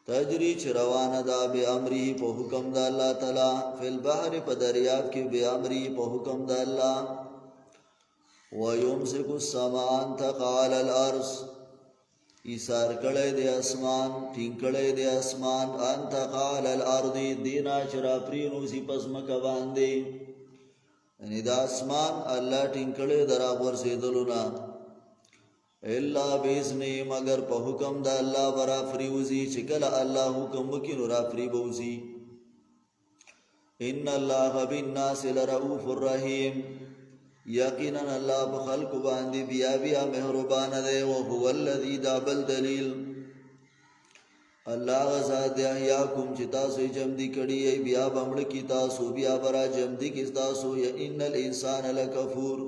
تجری چی روان دا بی امری پا حکم دا اللہ تعالی فی البحر پا دریاب کی بی امری پا حکم دا اللہ وَيُمْسِكُ السَّمَاءَ أَن تَقَعَ عَلَى الْأَرْضِ ایثار کړی دی اسمان ټینګ کړی دی اسمان ان تقع علی الارض دینا چرا پرینوسی پس مکه باندې یعنی دا اسمان الله ټینګ کړی درا ورسېدلونا الا باذنه مگر په حکم د الله برا فریوزی چې کله الله حکم وکړي نو را فری بوزي ان الله بالناس لرؤوف الرحیم یقینا الله په خلق باندې بیا بیا مهربان دی او هو الذی دابل دلیل الله غزاد یحیاکم چې تاسو جمع دي کړي بیا بمړ کی تاسو بیا برا جمع دي کی تاسو ان الانسان لکفور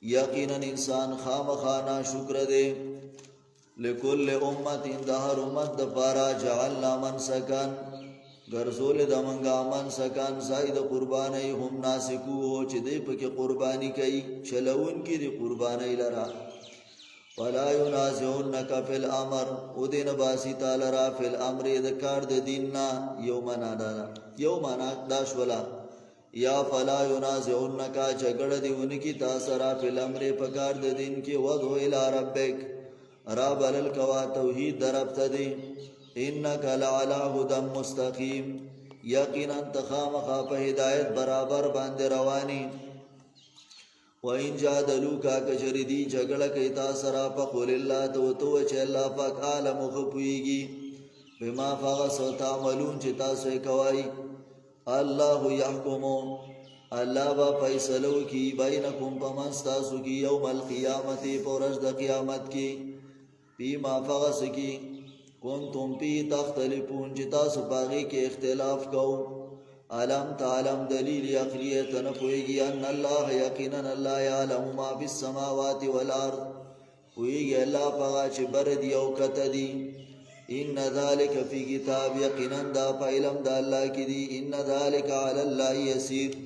یقینا انسان خامخانا شکر دی لکل امت دهر امت دپارا جعلنا منسکن گرزول دمنگا منسکن زائد قربانی هم ناسکو ہو چی دی پکی قربانی کئی چلون کی دی قربانی لرا ولا ینازعونک فی الامر او دین باسی تالرا فی الامر دکار دیننا یومنا دانا یومنا داشولا یا فلا ینازعونک جگڑ دیونکی تاثرا فی الامر پکار دین کی وضو الى ربک راب للکوا توحید دربت دی انک لعلا هدى مستقیم یقینا تخامخا په ہدایت برابر باندې روانی وَإِن جَادَلُوكَ كَجَرِدِي جَگَڑَ کئتا سرا فَقُلِ اللَّهُ تو چې الله پاک عالم خپويږي بما فغسو تعملون چې تاسو کوي الله يحكم الله با فیصلو کی بینکم پمن تاسو کی یوم القیامت پرز د قیامت کی بما فغس کی کنتم پی تختلفون چې تاسو باغی کې اختلاف کو علم تعلم دلیل عقلیت نپویگی ان اللہ یقینا اللہ یعلم ما فی السماوات والارض پویگی اللہ پاگا چھ بردی او کتدی ان ذالک فی کتاب یقینا دا فعلم دا اللہ کی دی ان ذالک علی اللہ یسیر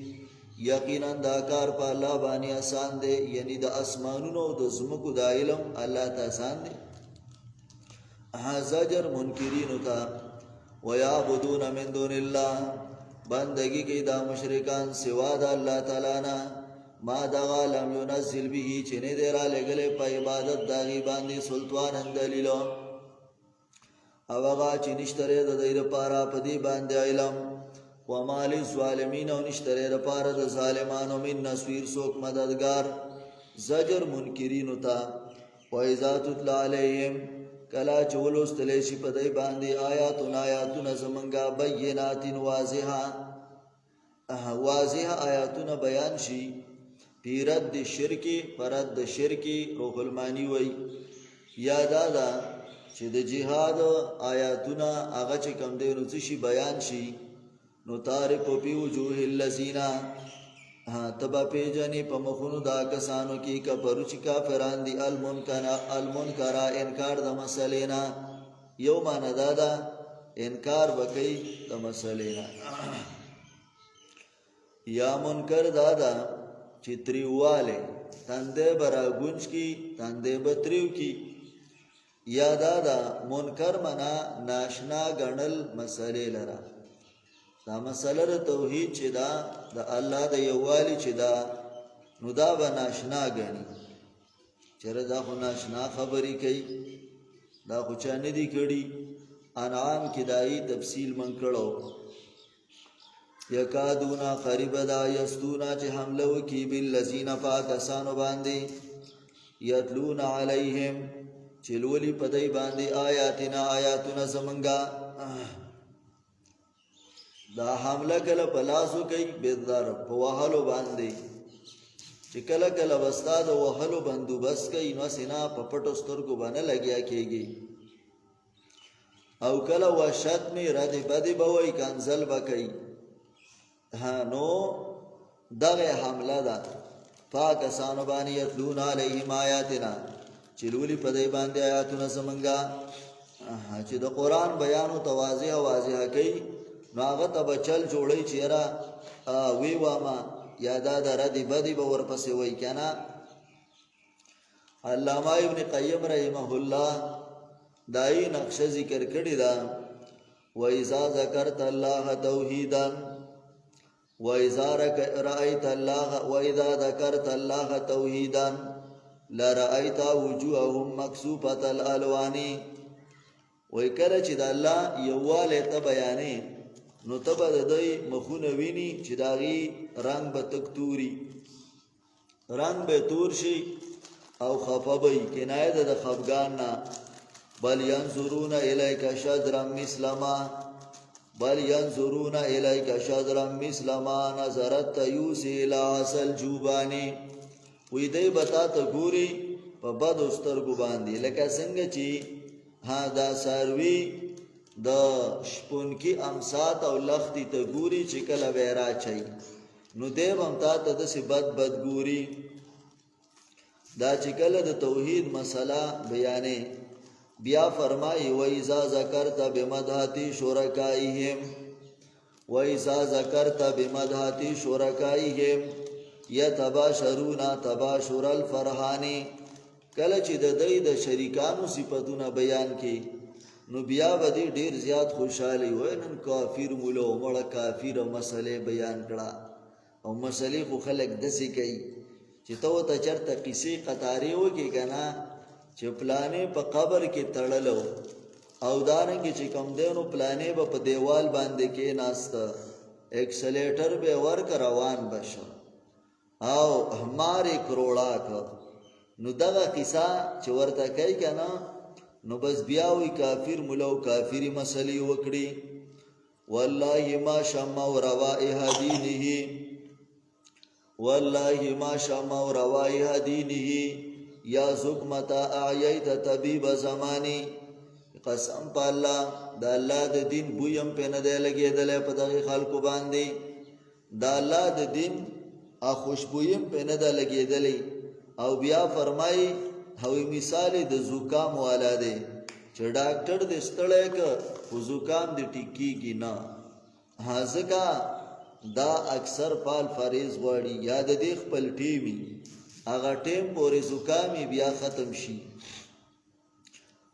یقینا دا کار پا اللہ بانی آسان دے یعنی دا اسمانونو دا زمکو دا علم اللہ تا آسان دے زجر منکرینو تا ویعبدون من دون اللہ بندگی کی دا مشرکان سوا دا اللہ تعالیٰ نا ما دا غالم ینزل بھی چنے دیرا لگلے پا عبادت داغی باندی سلطوان دلیلو اوغا چی نشترے دا دیر پارا پدی باندی علم وما للظالمین و نشترے دا پارا دا ظالمانو من نسویر سوک مددگار زجر منکرینو تا وَإِذَا تُتْلَى عَلَيْهِمْ کلا چولو استلیشی پدائی باندی آیاتنا زمنگا بینات واضح آیاتنا بیان شی پی رد شرکی پرد شرکی روح المانی وی یادادا چی دا جہاد آیاتنا آغا چی کم دینو چشی بیان شی نو تارکو پی وجوه اللذینا تبا پیجنی پا مخونو دا کسانو کی کپرو چی کافران دی المنکرا انکار دا مسلینا یو مانا دادا انکار بکی دا مسلینا یا منکر دادا چی تریوالے تندے برا گنج کی تندے بتریو کی یا دادا منکر منا ناشنا گنل مسلی لرا دا مسئلہ دا توحید چی دا اللہ دا یوالی چی دا نو دا با ناشنا گنی چرا دا خو ناشنا خبری کئی دا خو چاندی دی کڑی انعام کی دائی تفصیل من کرو یکادونا قریب دا یستونا چی حملو کی باللزین پاکسانو باندی یتلون علیہم چلولی پدائی باندی آیاتنا زمنگا دا حملہ کل پلاسو کئی بیدار پوحلو باندے چی کل کل بستا دا وحلو بندو بس کئی نو سنا پپٹو سترگو بانا لگیا کی گئی او کل وشت میں ردی بدی بوئی کنزل بکئی نو دغ حملہ دا پاکسانو بانی یتلون علیہم آیاتنا چلولی پدائی باندے آیاتنا زمنگا چی دا قرآن بیانو توازیح واضح کئی نو آغا تا بچل جوڑی چیرا وی واما یادا دا ردی بدی باور پسی وی کنا علامہ ابن قیم رحمہ اللہ دائی نقش ذکر کردی دا وَإِذَا ذَكَرْتَ اللَّهَ تَوْحِيدًا وَإِذَا ذَكَرْتَ اللَّهَ تَوْحِيدًا لَرَأَيْتَ وُجُوهَهُمْ مَكْسُوفَةَ الْأَلْوَانِ. وای کله چې د الله یووالی ته بیانې نو ته به د دوی مخونه ویني چې د هغې رنګ به تک توري، رنګ به تور شي او خفه به وي، کنایه ده د خفګان نه. بل ینظرون الیک شذرا مثل ما بل ینظرون الیک شذرا مثل ما نظرت تیوس الی عسل جوبانی. وی دی به تا ته ګوري په بدو سترګو باندې لکه څنګه چې دا څاروي د شپونکي امسات او لختي ته ګوري چې کله به یې راچوي، نو دی به هم تا ته داسې بد ګوري. دا چې کله د توحید مسله بیانې بیا فرمایي وَإِذَا ذَكَرْتَ بِمَدْحَةِ شُرَكَائِهِمْ وَإِذَا ذَكَرْتَ بِمَدْحَةِ شُرَكَائِهِمْ يَتَبَاشَرُونَ تَبَاشُرَ الْفَرْحَانِ. کله چې د دوی د شریکانو صفتونه بیان کړي نو بیا به دې ډېر زیات خوشحالي وای نن کافر مولا مړه کافره مسلې بیان کړه. او مسلې خو خلک داسې کوي چې ته ورته چېرته قصې قطارې وکړې که نه چې پلانې په قبر کې تړلو او دارنګې چې کوم دی نو پلانې به په دیوال باندې کېناسته، اکسلیټر به یې ورکه روان به شه او همارې کروړه که. نو دغه قصه چې ورته کوي که نه نو بس بیا وی کافر مولا او کافري مسلې وکړي. والله ما شموا روائح دینه والله ما شموا روائح دینه یا زکمتا اعییت طبیب زمانی. قسم په الله د الله د دین بویم پې نه دی لګېدلی په دغې خلکو باندې، د الله د دین خوشبویم پې نه ده لګېدلی. او بیا فرمایي هوی مثال د زکام والا دی چې ډاکټر دې ستړی که خو زکام دې ټیک کېږي نه. ځکه دا اکثر فال فریض غواړي یا د دې خپل ټیمي هغه ټیم پورې زکامي بیا ختم شي.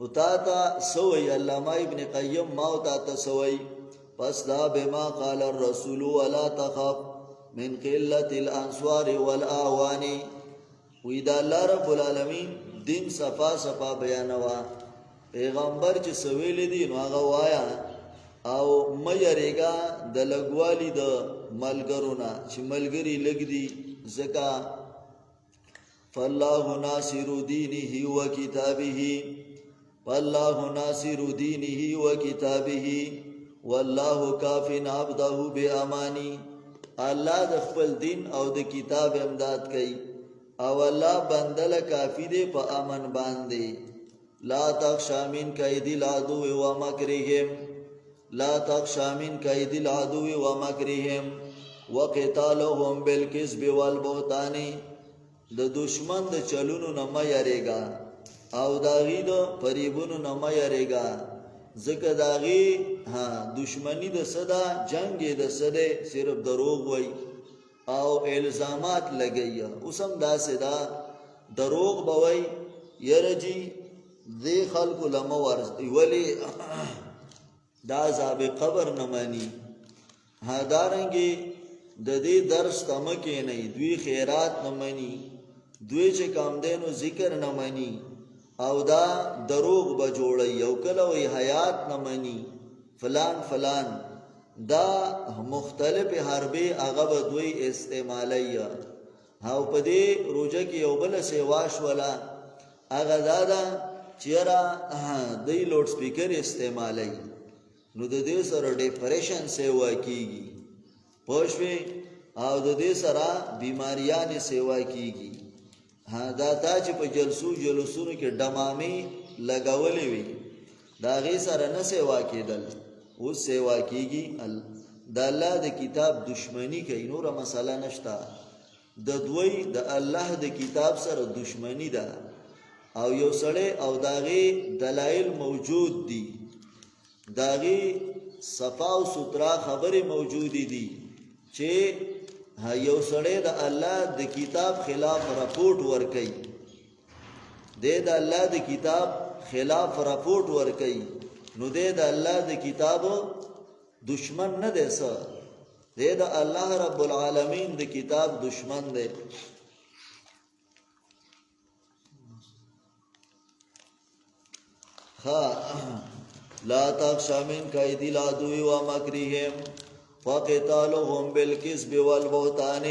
او تا ته سوی علامه ابن قیم ما او تا ته سوی پس دا بما قال الرسول ولا تخف من قلة الانصار والاعوان. وی دا الله رب العالمین دین صفا صفا بیانوا، پیغمبر چې سویلی دی نو هغه وایا او مه یریږه د لږوالي د ملګرو نه چې ملګري لږ دي. ځکه فالله ناصر دینه وکتابه فالله ناصر دینه وکتابه والله کاف عبده بامانی. الله د خپل دین او د کتاب امداد کوي او الله بندل کافی دی په امن باندې. لا تخشى من کید العدو ومکرهم لا تخشى من کید العدو ومکرهم وقتالهم بالکذب والبهتان. د دشمن د چلونو نه مه یریږه او د هغې د فریبونو نه مه یریږه، ځکه د هغې دشمني د څه ده، جنګ یې د څه دی، صرف دروغ وایي او الزامات لګوي. اوس هم داسې ده دروغ به وایي یره جي دې خلکو له مه ورځئ ولې دا عذاب قبر نه مني. دارنګې د دې درس ته مه کښېنئ، دوی خیرات نه مني، دوی چې کوم دی نو ذکر نه مني او دا دروغ به جوړوي او کله وایي حیات نه مني فلان فلان. دا مختلف حربې هغه به دوی استعمالی او په دې روژه کې یو بله سیوا شوله هغه دا ده چې یاره دوی لوډ سپیکر استعمالی نو د دې سره ډیپریشن سیوا کېږي پوه شوې او د دې سره بیماریانې سیوا کېږي. دا تا چې په جلسونو کې ډمامې لګولې وي د هغې سره نه سیوا کېدل، اوس سیوا کېږي. د الله د کتاب دشمني کوي، نوره مسله نشته. د دوی د الله د کتاب سره دشمني ده او یو سړی او د هغې دلایل موجود دي، د هغې صفا او سترا خبرې موجودې دي چې یو سړی د الله د کتاب خلاف رپورټ ورکوي، دی د الله د کتاب خلاف رپورټ ورکوي نو دې د الله د کتاب دشمن نه دی، څه دې د الله رب العالمین د کتاب دشمن دی. لا تخش من كيد العدو ومكرهم وقتالهم بالكذب والبهتان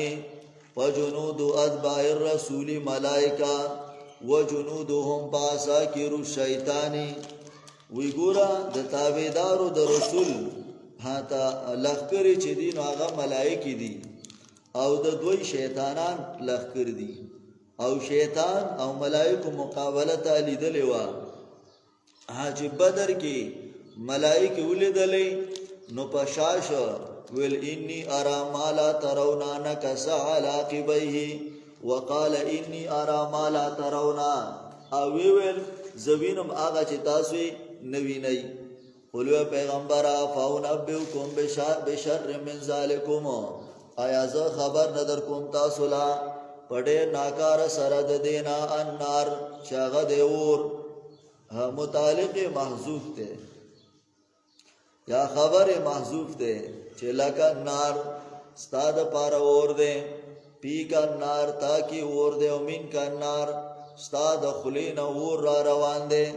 وجنود أتباع الرسول ملائكة وجنودهم بعساكر الشيطان. وی ګوره د تابعدارو د رسول هاته لښکرې چې دي نو هغه ملائکې دي او د دوی شیطانان لښکر دي، او شیطان او ملائکو مقابله ته لیدلې وه. چې بدر کې ملائکې ولیدلې نو په شاش ویل انی ارى ما لا ترون نکس علی عقبیه وقال انی ارى ما لا ترون، او ویل زوینم هغه چې تاسو نه وینئ. قولوا پیغمبره فانبئکم بشر من ذلکم، آیا زه خبر نه در کوم تاسو لا په ډېر ناکار سره د دینا النار چې هغه د اور. متعلق محذوف ته یا خبر محذوف ته چې لکه نار ستا د پاره اور دی، پی کا نار تاکي اور دی، او من کا نار ستا د خولې نه اور را روان دی.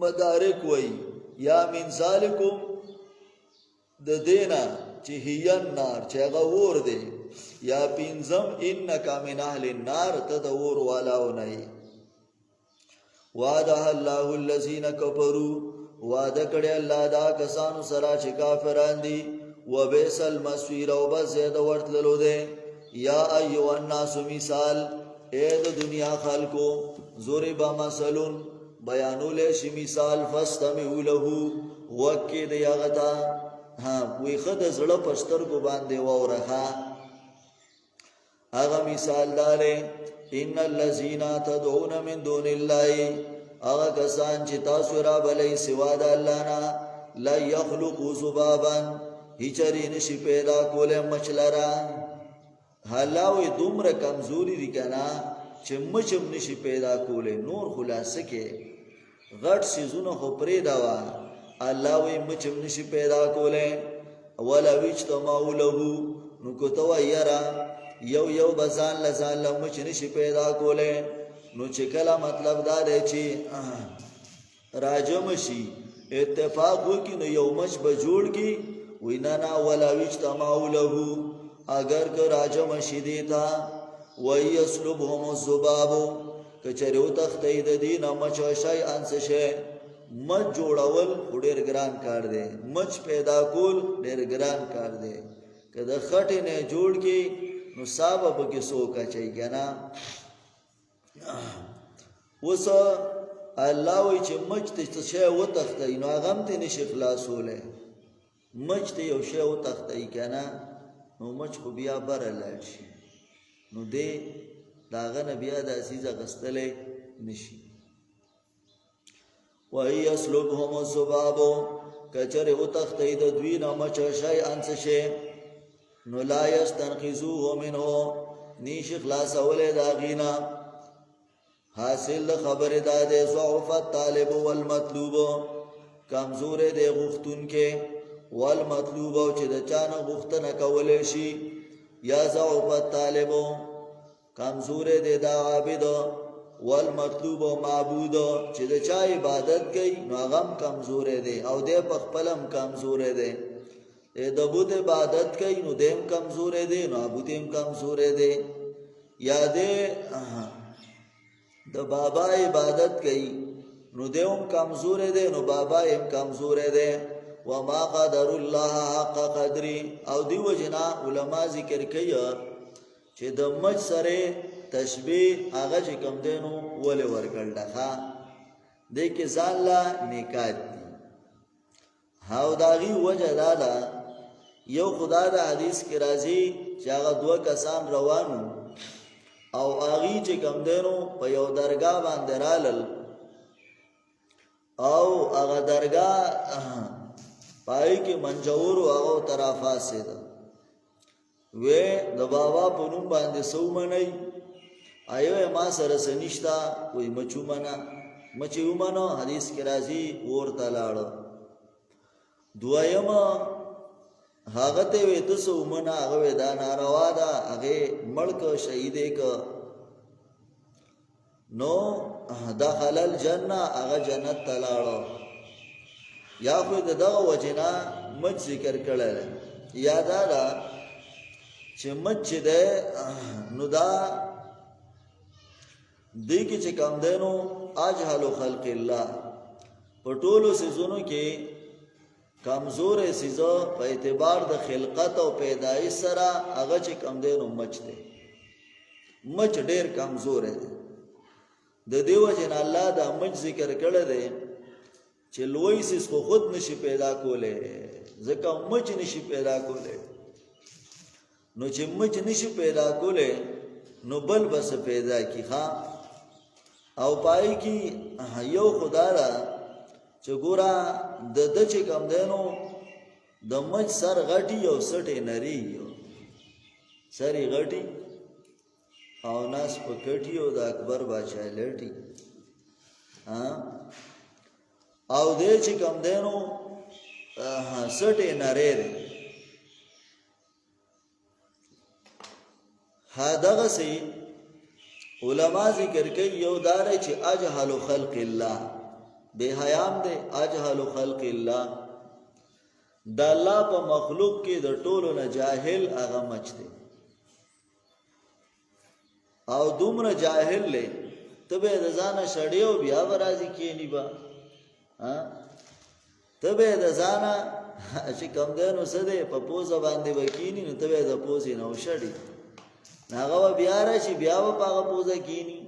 مدارک وی یا من ذالکم د دینا چې هي النار چې هغه اور دی، یا پینځم انک من اهل النار ته د اور والاو نه. وعده الله الذين كفروا، وعده کړی الله دا کسانو سره چې کافران دي، وبئس المصير، او بس زیاده ورتللو دی. یا ایها الناس مثال، اے د دنیا خلکو، ضرب مثل بیانول شي مثال، فاستمعوا له، وکې دی هغه ته. وی خد زړه پستر کو باندې وورخه. هغه مثال داره ان الذين تدعون من دون الله، هغه کسان چې تاسو را بلئ سوا د الله نه، لا يخلقوا ذبابا، هیچری نشي پیدا کوله مچلرا. حلاوی دومره کمزوری دی کنه چې مچم نشي پیدا کوله، نور خلاصه کې غټ سيزونه خو پرې دا وا الله وی مچم نشي پیدا کوله. ولا وجتمعوا له، نو کوته یرا یو یو بزان لزان لمچ نشي پیدا کوله. نو چې کله مطلب دا دی چې راجم شي اتفاق وکي نو یو مچ به جوړ کی، وینا نا ولا وجتمعوا له، اگر که راجم شي دیتا ويسلبهم الذباب، کچریو تختی د دینه مچ شي انس شي. مچ جوړول ډېر ګران کار دی، مچ پیدا کول ډېر ګران کار دی. که د خټې نه جوړ کی نو سبب کې سوکا چي کنه. اوس الله وی چې مچ ته شی و تختی نو هغه ته نشي خلاصوله. مچ ته یو شی و تختی کنه نو مچ خو بیا بره لاړ شي، نو دې داغه نه بیا د عزیزه غستلې نشي. وای یسلبهم الذباب، کچره و تختی د دوی نه مچ شی انس شي، نو لا یستنقذوه منه، نیش خلاص اوله دا غینا. حاصل خبر دا دے ضعف الطالب والمطلوب، کمزور دے غختون کے، والمطلوب چې د چانه غختنه کولې شي. یا ضعف الطالب کمزور دے دا عابد، والمطلوب معبود چې د چا عبادت کوي نو هغه کمزور دی، او دې په خپلم کمزور دی. د بت عبادت کوي نو دیم کمزور دی، نو بوتیم کمزور دی. یا دې د بابا عبادت کوي نو دیوم کمزور دی، نو بابا هم کمزور دی. وما قدر الله حق قدری، او دیو جنا علما ذکر کوي چې د مچ سره تشبیه هغه چې کم دینو ولې ورکړل ښا دې کې ځان لا نکات دي. هاو داغي وجه دادا یو خدا د حدیث کې راځي چې هغه دوه کسان روانو، او هغه چې کم دینو په یو درگاه باندې رالل، او هغه درگاه پای کې منجور او هغه طرفه سید وې د بابا په نوم باندې سو منای، ایو ما سره سنشتا وې مچو منا مچ ومنو حدیث کې راځي ورته لاړو. دویم هغه ته وې تاسو ومنه هغه دا ناروا ده هغه مړک شهیدې ک نو دخل الجنه هغه جنت ته لاړو. یا خو دغه وجنا مچ ذکر کړل یاد را چې مچ ده نو دا دې کې چې کوم دینو اجهل خلق الله په ټولو سيزونو کې کمزور سيزو په اعتبار د خلقت او پیدایش سره هغه چې کوم دینو مچ ده. مچ ډېر کمزور دی. د دیو جن الله دا مچ ذکر کړل دی چې لوی سیس خو خود نشي پیدا کوله ځکه مچ نشي پیدا کوله. نو چې مچ نشي پیدا کوله نو بل بس پیدا کی ها او پای کی یو خدا را چې ګورا د چې کم دینو د مچ سر غټي او سټه نری یو سری غټي او ناس پکټي او د اکبر بادشاہ لټي او دې چې کم دینو سټه نری هداغه سي علما ذکر کوي یو دار چې اجهل خلق الله بے حیام دے اجهل خلق الله د الله په مخلوق کې د ټولو نه جاهل هغه مچ دی او دومره جاهل لې تبه د ځانه شړیو بیا ورازي کېنی با تبه د ځانه چې کم دنو سده په پوزه باندې وکینی نو تبه د پوزې نو شړی هغه بیا راشي بیا په هغه پوزه کینی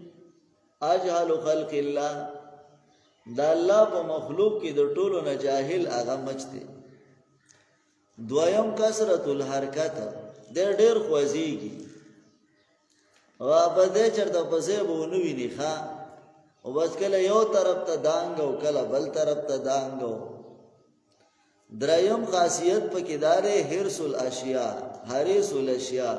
اجهل خلق الله دا الله په مخلوق کې د ټولو نه جاهل هغه مچ دی. دویم کثرت الحرکت ډېر خوځيږي او په دې چرته پسې بونه ویني ښا او بس کله یو طرف ته دانګ او کله بل طرف ته دانګ. دریم خاصیت پکې دارې حرص الاشیاء حریص الاشیاء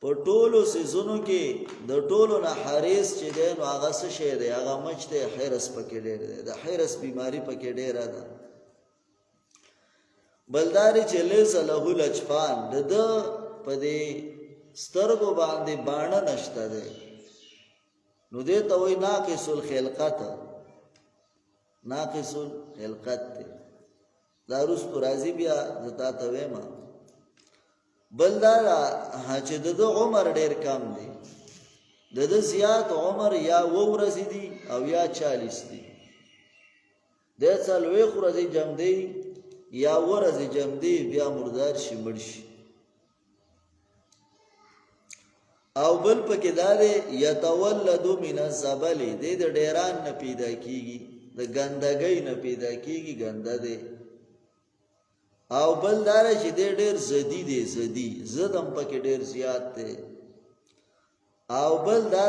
په ټولو سيزونو کې د ټولو نه حریص چې دی نو هغه څه شی دی هغه مچ دی. حرص پکې ډېر دی د حرص بیماری پکې ډېره ده. بلداري چې لیس له لچفان د په دې سترګو باندې باڼه نشته دی نو دې ته وایي ناقص الخلقت ناقص الخلقت دی. دا روس راځي بیا زتا ته وایم بلدار چې د عمر ډېر کم دی د زیات عمر یا ورځې دي او یا 40 دي د څلوي ورځې جمع دی یا ورځې جمع دی بیا مردار شي مړ شي. او بل پکې دا دی یتولد من الزبل د ډیران نه پیدا کیږي د ګندګۍ نه پیدا کیږي ګنده دی. او بل دار چې ډېر زدي دی زدي زدم پکې ډېر زیات دی. او بل دا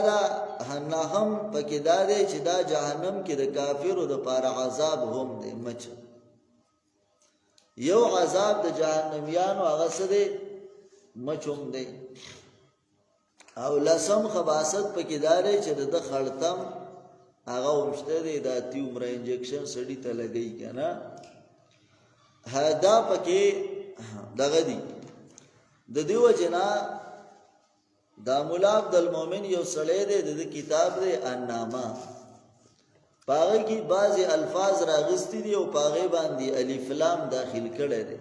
نه هم پکې دا دی چې دا جهنم کې د کافرو د پاره عذاب هم دی مچ. یو عذاب د جهنميانو هغه څه دی مچوم دی. او لسم خباست پکې دا دی چې د خړتم هغه ومشته دی دا تیومر انجکشن سړی ته لګی کنه هدا پکې دغه دی. د دیو جنا دا مولا عبد المؤمن یو سړی دی د کتاب دی النامه پاغه کې بعضی الفاظ راغستی دي او پاغه باندې الف لام داخل کړي دي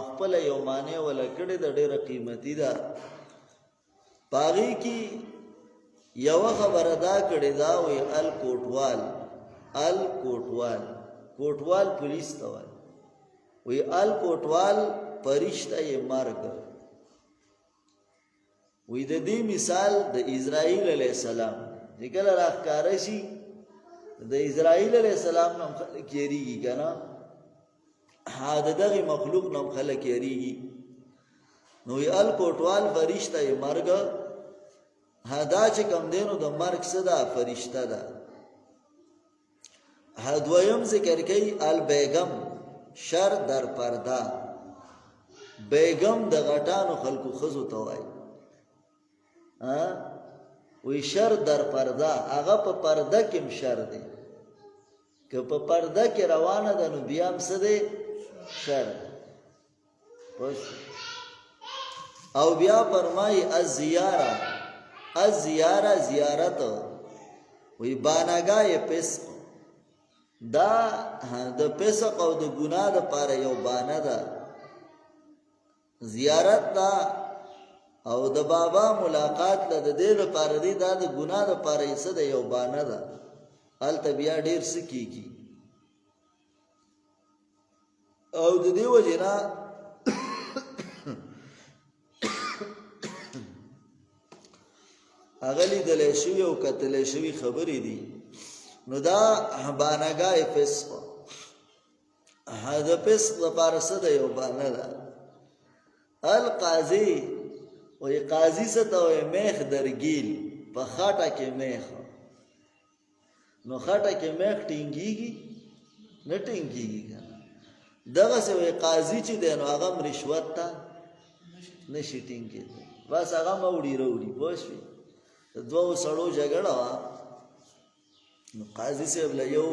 خپل یو معنی ولا کړي د ډېر قیمتي ده. پاغه کې یو خبره دا کړي دا وي کوټوال پولیس ته وایي وی کوټوال پرشتہ یې مرګ وی د دې مثال د اسرائیل علیه السلام ذکر راخکار شي د اسرائیل علیه السلام نوم خلک یریږي کنه دغه مخلوق نوم خلک یریږي نو یې کوټوال فرشتہ یې مرګ هدا چې کم دینو د مرګ صدا فرشتہ ده. دویم ذکر کوي البیگم شر در پردا بیگم د غټانو خلکو خزو ته وای وی شر در پرده، هغه په پرده کې هم شر دی. که په پرده کې روانه ده نو بیا هم څه دی؟ شر. او بیا فرمایي الزیاره، الزیاره زیارت، وی بانګاه فسق، دا د فسق او د ګناه لپاره یو بانه ده. زیارت دا او د بابا ملاقات له د دې لپاره دی، دا د ګناه لپاره یې څه ده؟ یو بانه ده. هلته بیا ډېر څه کېږي. او د دې وجې نه هغه لیدلی شوي او کتلی شوي خبرې دي. نو دا بانګاه فسق، د فسق لپاره څه ده؟ یو بانه ده. القاضي وی قاضي څه ته وایي؟ میخ درګیل، په خټه کې میخ. نو خټه کې میخ ټینګېږي؟ نه ټینګېږي که نه. دغسې وایي قاضي چې دی نو هغه هم رشوت ته نه شي ټینګېدی، بس هغه هم اوړي راوړي. پوه شوې؟ د دوو سړو جګړه وه، نو قاضي صاحب له یو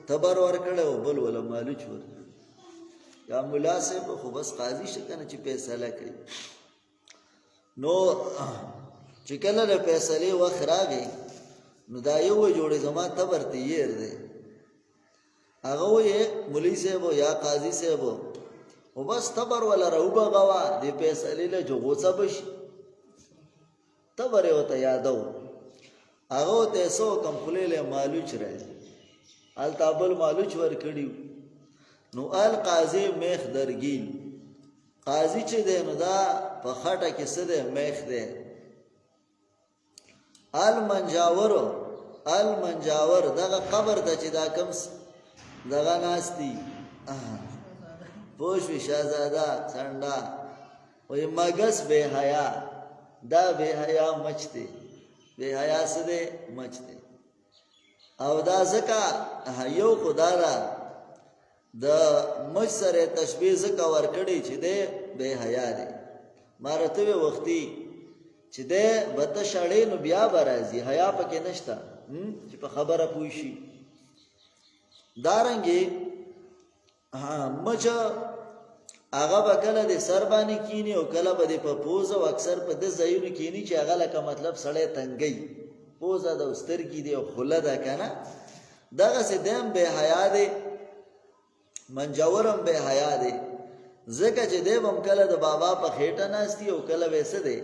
تبر ورکړی او بل وله مالوچ ورکړی. یا ملا صاحب خو بس قاضي شه که نه چې فیصله کوي. نو چې کله د فیصلې وخت راغی نو دا یو جوړې زما تبر تییر دی. هغه وایي مولوي صاحب یا قاضي صاحب خو بس تبر وله راوبغوه، دې فیصلې له چې غوڅه به شي. تبر یې ورته یادو. هغه ورته یې څه وکړم، خولې له مالوچ راځي، هلته بل مالوچ ورکړي. نو القاضي میخ درګیل، قاضي چې دی نو دا په خټه کې څه دی؟ میخ دی. المنجاور، المنجاور دغه قبر ته چې دا کوم دغه ناست دي، پوه شوې؟ شهزاده څنډه وایي مګس بې حیا، دا بې حیا مچ دی. بې حیا څه دی؟ مچ دی. او دا ځکه یو خو دا ده د مچ سره تشبیه ځکه ورکړې چې دی بې حیا دی. ما راته وې وختي چې دی به ته شړې نو بیا به راځي، حیا پکې نشته چې په خبره پوه شي. دارنګې مچ هغه به کله د سر باندې کینی او کله به د په پوزه او اکثر په د ځایونو کینی چې هغه لکه مطلب سړی تنګی، پوزه ده او سترګې دي او خوله ده که نه. دغسې دیم بې حیا دی، منجور هم بې حیا دی. ځکه چې دی به هم کله د بابا په خېټه ناست او کله به څه دی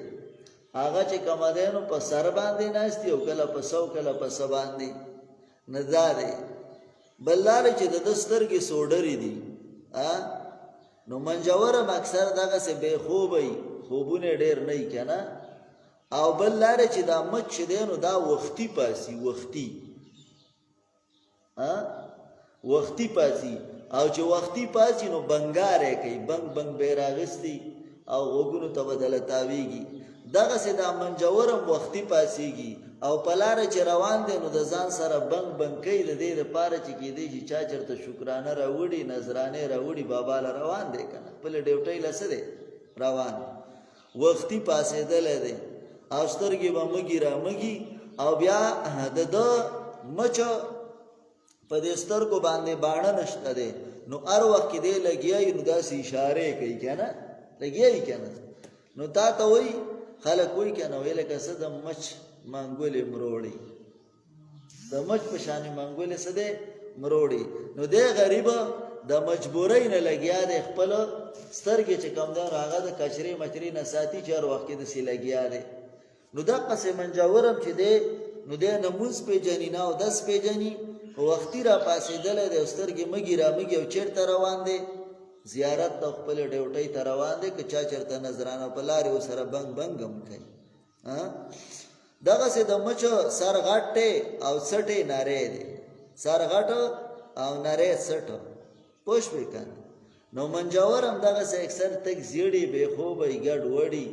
هغه چې کومه دی نو په سر باندې ناست او کله په څه او کله په څه باندې. نه دا دی. بل لارې چې د ده سترګې سوډرې دي، نو منجور هم اکثر دغسې بې خوبه وي، خوبونه ډېر نه وي که نه. او بل لارې چې دا مچ چې دی نو دا وختي پاسي، وختي وختي پاسي. او چې وختي پاسي نو بنګار یې کوي، بنګ بنګ به یې راغستي او غوږونو ته به دله تاویږي. دغسې دا منجور هم وختي پاسېږي او په لاره چې روان دی نو د ځان سره بنګ بنګ کوي، د دې دپاره چې کېدی چې چا چېرته شکرانه راوړي، نذرانې راوړي، بابا له روان دی که نه، خپلې ډیوټۍ له څه دی روان. وختي پاسېدلی دی او سترګې به مږي رامږي. او بیا د ده مچ په دې سترګو باندې باڼه نشته دی، نو هر وخت کې دی لګیا وي نو داسې اشارې کوي که نه، لګیا وي که نه. نو تا ته وایي خلک وایي که نه، وایي لکه څه د مچ منګولې مروړي، د مچ په شانې منګولې څه دی مروړي. نو دی غریبه د مجبورۍ نه لګیا دی، خپل سترګې چې کوم دی هغه د کچرې مچرې نه ساتي چې هر وخت کې داسې لګیا دی. نو دقسې منجور هم چې دی نو دی نه مونځ پېژني نه اودس پېژني، وختي را پاسېدلی دی او سترګې مږي رامږي او چېرته روان دی؟ زیارت ته خپلې ډیوټۍ ته روان دی. که چا چېرته نظرانه په لارې ورسره بنګ بنګ هم کوي. دغسې د مچ سر غټ دی او څټې نری دی، سر غټ او نری څټ. پوه شوې که نه؟ نو منجور هم دغسې اکثر تک زیړي، بې خوبه وي، ګډ وډي.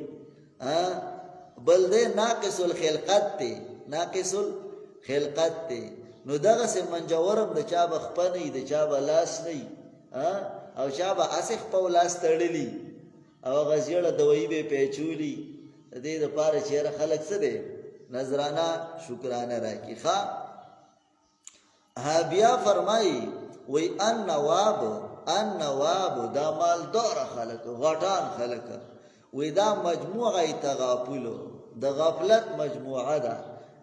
بل دی ناقص الخلقت دی، ناقص الخلقت دی. نو دغسې منجور هم د چا به خپه نه وي، د چا به لاس نه وي، او چا به هسې خپه و لاس تړلي او هغه زیړه دوایي به یې پیچولي، د دې دپاره چې یاره خلک څه دی نظرانه شکرانه راکی خوا. بیا فرمائی وی ان نواب دا مالدار خلق غټان خلق وی دا مجموعه تغافلو د غفلت مجموعه ده،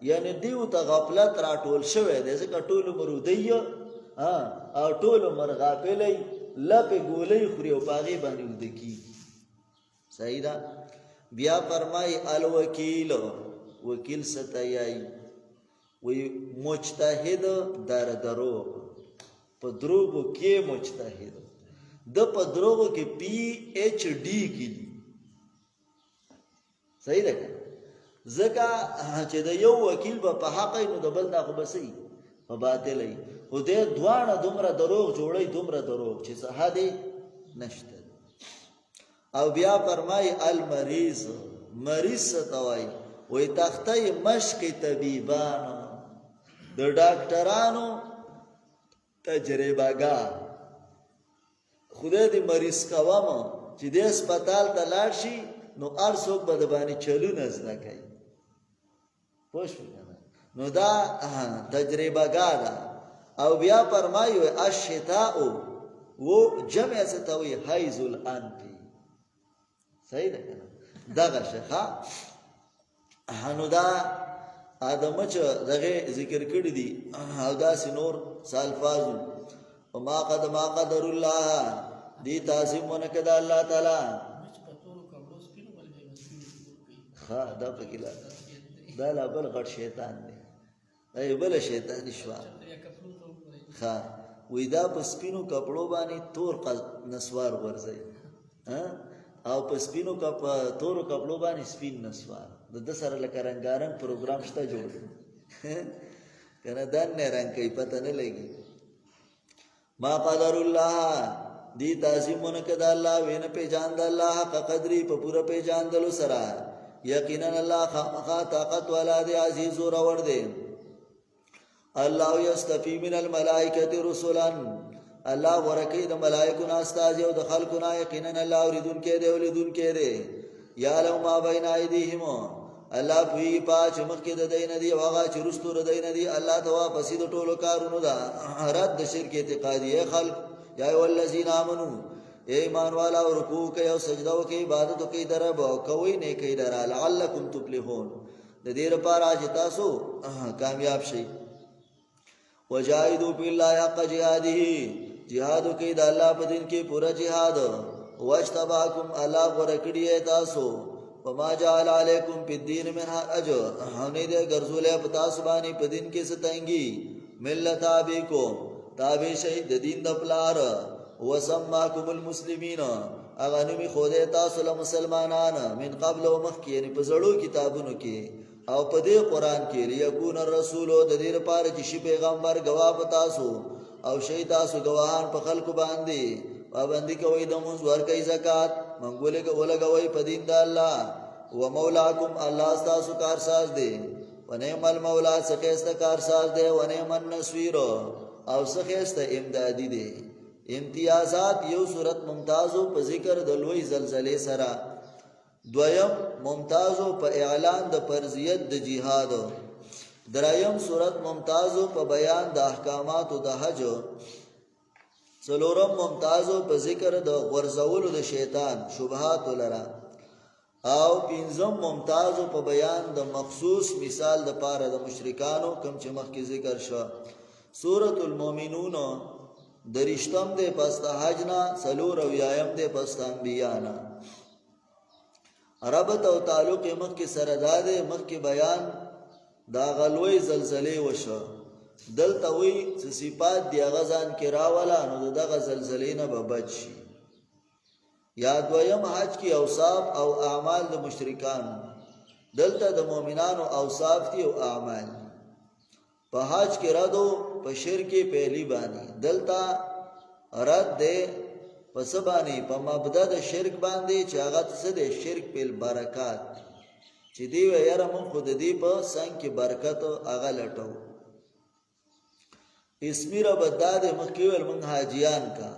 یعنی دیو ته غفلت را ټول شوی دی ځکه ټول مرودی او ټول مر غافلی لپې ګولۍ خوري او په هغې باندې اوده کېږي. صحیح ده. بیا فرمای الوکیل، وکیل څه ته یایي؟ وی مجتهد در دروغ، په دروغو کې مجتهد، د په دروغو کې پی ایچ ډي کې دي. صحیح ده که ځکه چې د یو وکیل به په حق نو د بل دا خو به څه په باطل وي، خو دې دواړه دومره دروغ جوړوي، دومره دروغ چې څه حد نشته. او بیا فرمای المریض، مریض څه ته وایي؟ وایي تخته مشق طبیبانو، د ډاکټرانو تجربهګاه. خدای دې مریض کوم چې دې هسپتال ته لاړ شي نو هر څوک به د باندې چلونه زده کوي. پوه شوې که نه؟ نو دا تجربهګاه ده. او بیا فرمایي الشتاء و جمع څه ته وایي؟ حیض الانفی. صحیح ده که نه؟ دغه شی ښه. نو دا آدمه چې دغه ذکر کړي دي او داسې نور الفاظو ما قدر الله دی تعظیم ونه کړه د الله تعالی. ها دا پکې دا لا بل غټ شیطان دی، دا یو بل شیطاني شوه. ها وی دا په سپینو کپړو باندې تور نسوار غورځوي او په سپینو تورو کپړو باندې سپین نسوار. د ده سره لکه رنګارنګ پروګرام شته جوړ که نه دنې رنګ کوي پته نه لګي. ما قدر الله دی تعظیم ونه کړه د الله، وینه پیژاند الله حق قدرې په پوره پیژاندلو سره. یقینا الله خامخا طاقت والا دی، عزیز زورور دی. الله یستفی من الملائکة رسلا، الله ورکی د ملائکو نه استازي او د خلکو نه. یقینا الله اوریدونکی دی اولیدونکی دی. یعلم ما بین ایدیهم، الله پوهیږي په چې مخکې د دی نه دي او هغه چې وروستو د دی نه دي. الله ته واپسې د ټولو کارونو ده. رد د شرک اعتقادي. ای خلق یا ایها الذین آمنو، ای ایمان والا رکوع کوئ او سجده وکئ، عبادت وکئ د رب او کوئ نیکۍ لره لعلکم تفلحون، د دې لپاره چې تاسو کامیاب شئ. وجاهدوا فی الله حق جهاده، جهاد وکئ د الله په دین کې پوره جهاد. واجتباکم، الله غوره کړي تاسو. وما جعل علیکم فی الدین من حرج، نه دې ګرځولې په تاسو باندې په دین کې څه تنګي. ملت ابیکم، تابع شئ د دین د پلار. وسماکم المسلمین، هغه نومې ښودی تاسو له مسلمانان من قبل و مخکې، یعنې په زړو کتابونو کې او په دې قرآن کې. لیکون الرسول، د دې لپاره چې شي پیغمبر ګواه په تاسو او شئ تاسو ګواهان په خلکو باندې. پابندي کوئ د مونځ، ورکئ زکات، منګولې ولګوئ په دین د الله. ومولاکم، الله ستاسو کارساز دی. ونعم المولا، څه ښایسته کارساز دی. ونعم النصیر، او څه ښایسته امدادي دی. امتیازات: یو صورت ممتازو په ذکر د لوی زلزلې سره. دویم ممتازو په اعلان د فرضیت د جهاد. دریم صورت ممتازو په بیان د احکاماتو د حج. څلورم ممتازو په ذکر د غورځولو د شیطان شبهات لره. او پنځم ممتازو په بیان د مخصوص مثال د پاره د مشرکانو کوم چې مخکې ذکر شو. سورۃ المؤمنون درشتم دے پس تا حجنا، سلور او یایم دے پس تا انبیانا. ربط او تعلق مخ کی سردادے مخ کی بیان دا غلوی زلزلے وشو. دلتا وی صفات دی غزان کی راولا نو دا غزلزلین ببچ شي. یا دویم حج کی اوصاف او اعمال د مشرکان، دلتا د مومنانو اوصاف تی او اعمال. په حج کې ردو په شرک پهلی باندې، دلتا رد دے په څه باندې؟ په مبدا د شرک باندې چې هغه څه دی؟ شرک په برکات، چې دی و یاره مونږ خو د دې په څنګ کې برکت هغه لټو. اسمی را بداد مخکې ویل مونږ حاجیان کا،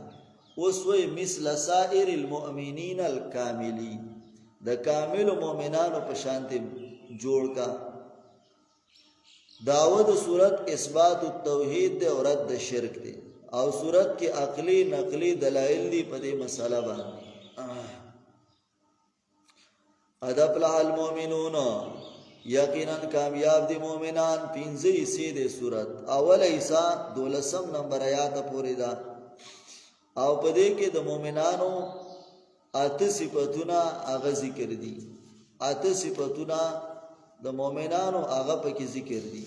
اوس وی مثل سائر المؤمنین الکاملین، د کامل مؤمنانو په شانتي جوړ کا. داود صورت اثبات التوحید دے اور رد شرک دے او صورت کی عقلی نقلی دلائل دی پدے مسئلہ باندې ادب لها المؤمنون یقینا کامیاب دی مومنان. پنځه حصے دے صورت. اول حصہ 12 نمبر آیات پورې ده او پدې کې د مومنانو اته صفاتونه هغه ذکر دي. اته صفاتونه د مومنانو هغه پکې ذکر دي.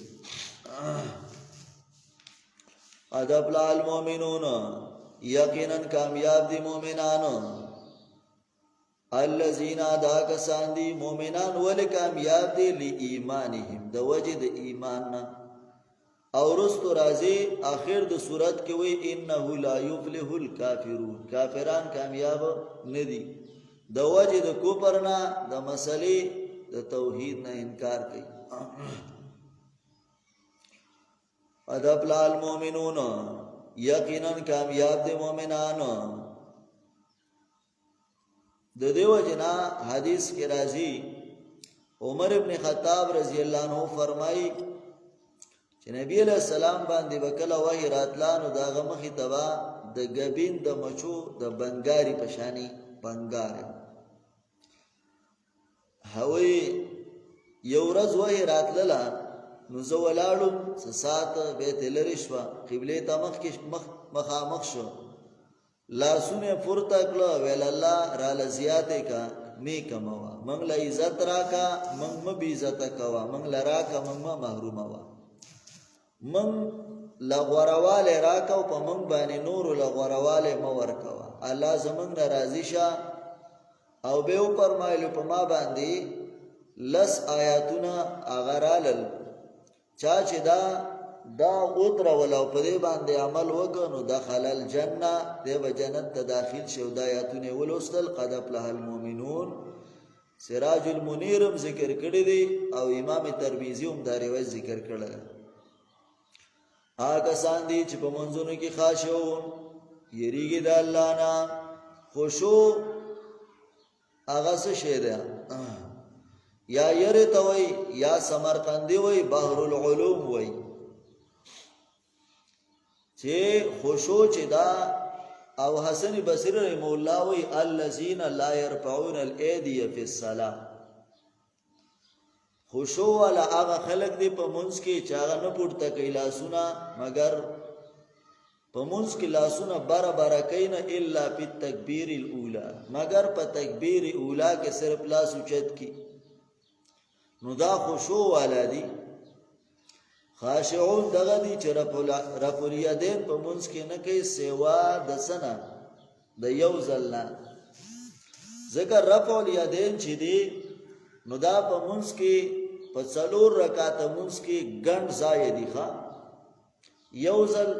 ادب لها المؤمنون یقینا کامیاب دی مومنانو. الذين دا کسان دی مومنان ول کامیاب دی لی ایمانهم د وجد ایمان. او رستو راځي اخر د صورت کې وی انه لا یفلح الکافرون کافران کامیاب ندي د وجد کوپر نه د مسلې د توحید نه انکار کوي. ادب لال المؤمنون یقینا کامیاب دی مومنانو. د دیو جنا حدیث کې راځي عمر ابن خطاب رضی الله عنه فرمایي چې نبی علیہ السلام باندې وکړه وحی راتلانو داغه مخې تبا د غبین د مچو د بنګاری پشانی بنګار هوی یو ورځ وحی راتللا نو زه ولاړم سات بیت لریشوا قبله ته مخامخ شو لاسونه پورته کړه ویل الله را لزیاته کا می کموا منګ لا عزت راکا منګ م بی عزت کوا منګ لرا کا منګ محروم وا من لغورواله راکاو په من باندې نور لغورواله مور کوا الله زمنګ ناراضی شه او به فرمایلو په ما باندې لس آیاتونه اغرالل چا چې دا اوتر ولا په دې باندې عمل وکړو دخل الجنه دی و جنت ته داخل شو د آیاتونه ولوستل قد افلح المؤمنون سراج المنیر ذکر کړی دی او امام ترمذی هم دا روایت ذکر کړل. آگا ساندی چی پا منزونو کی خاشعون یریگی دا اللہ نا خوشو آگا سا شیده یا یرتا وی یا سمرقندی وی بحر العلوم وی چی خوشو چی دا او حسن بصری رحمه اللہ وی الذین لا یرفعون الایدی فی الصلاة. خوشو والا آغا خلق دی پا منز کی چاگا نپورتا کئی لاسونا مگر پا منز کی لاسونا برا برا کئینا الا پی تکبیر الاولا مگر پا تکبیر اولا کے صرف لاسو چد کی نو دا خوشو والا دی. خاشعون دغا دی چه رفع الیدین پا منز کی نکی سوا دسنا دا یوزلنا ذکر رفع الیدین چی دی نو دا پا منز کی پا څلور رکعت منز کی گنڈ زائدی خوا یوزل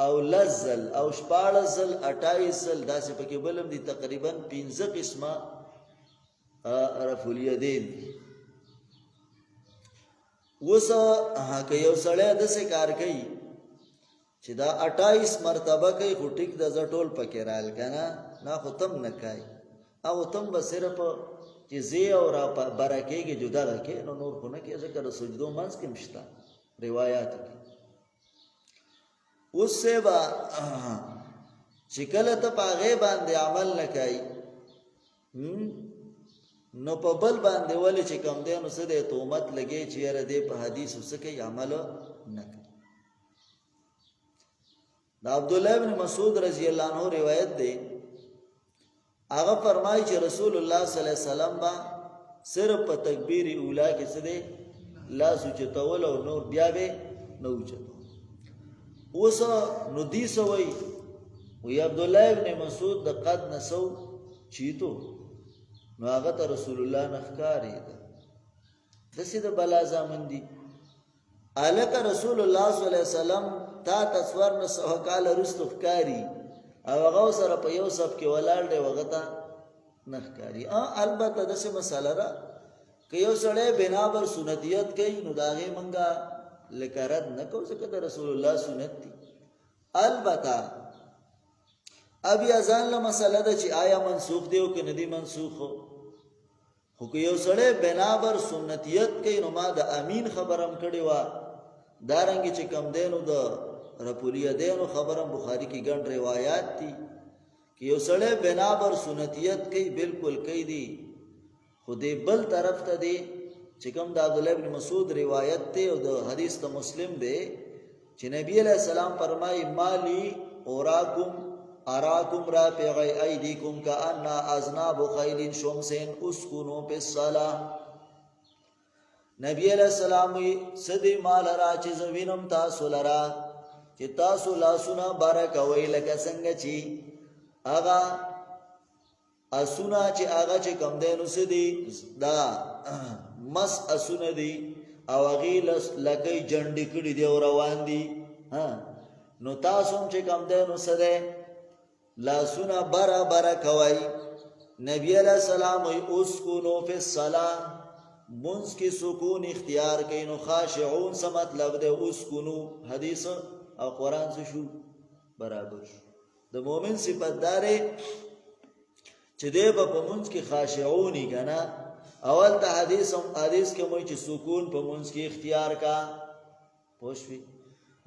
او لزل او شپاڑزل 28 زل دا سی پاکی بلم دی تقریبا 15 قسمه رفع الیدین دی. وسا که یو سړی داسې کار کوي چې دا 28 مرتبه کوي خو ټیک د زټول پکې رال کنه نه خو تم نه کوي او تم به صرف چې زی او را برکېږي جدا راکې نو نور خو نه کې ذکر سجدو منځ کې مشتا روایت کې اوس سے با چې کله ته پاغه باندې عمل نه کوي نو په بل باندې ولې چې کم دی نو څه د تهمت لګي چې یاره دې په حدیث وسه کې عمل نه کوي. دا عبد الله ابن مسعود رضی الله عنه روایت دی هغه فرمایي چې رسول الله صلی الله علیه وسلم با صرف په تکبیر اولا کې څه دی لاس اوچتول او نور بیا به نه اوچتول. اوس نو دی سوی وی عبد الله ابن مسعود د قد نسو چیتو نو هغه ته رسول الله نخکاری ده دسی د بلا زامن دی الک رسول الله صلی الله علیه وسلم تا تصور نو سو کال رستو خکاری او هغه سره په یو صف کې ولاړ دی وغه ته نخکاری. البته دسی مساله را که یو سړی بنا بر سنتیت کوي نو داغه منګه لکرد نه کو ځکه د رسول الله سنت دی. البته اب یا ځان له مسله ده چې آیا منسوخ دی او که ندی منسوخ خو که یو سړی بنابر سنتیت کوي نو ما د امین خبرم کړې وه دارنګې چې کم دی نو د رپولیدینو خبرم بخاري کې ګڼ روایات دي که یو سړی بنابر سنتیت کوي بالکل کوي دي خو دې بل طرف ته دی چې کوم د عبدالله ابن مسعود روایت دی او د حدیث ته مسلم دی چې نبی علیہ السلام فرمایي مالی اراکم رافع ایدیکم کأن اذناب خیل شمس اسکنوا فی الصلاة. نبی علیہ السلام سدی مال را چې زوینم تاسو لرا چې تاسو لاسونه بارکوي لکه څنګه چې آغا اسونه چې آغا چې کم دینو سدی دا مس اسونه دی او غیل لکه جنډی کړي دی او روان دي نو تاسو چې کم دینو سده لاسونه برابر کوي. نبی علیہ السلام اسکونو فی الصلاة منز کی سکون اختیار کئی نو خاشعون سا مطلب دے اسکونو حدیث او قرآن سے شو برابر شو. دا مومن صفت دارے چھ دے با پا منز کی خاشعونی کنا اول تا حدیث کے موی چھ سکون پا منز کی اختیار کا پوشوی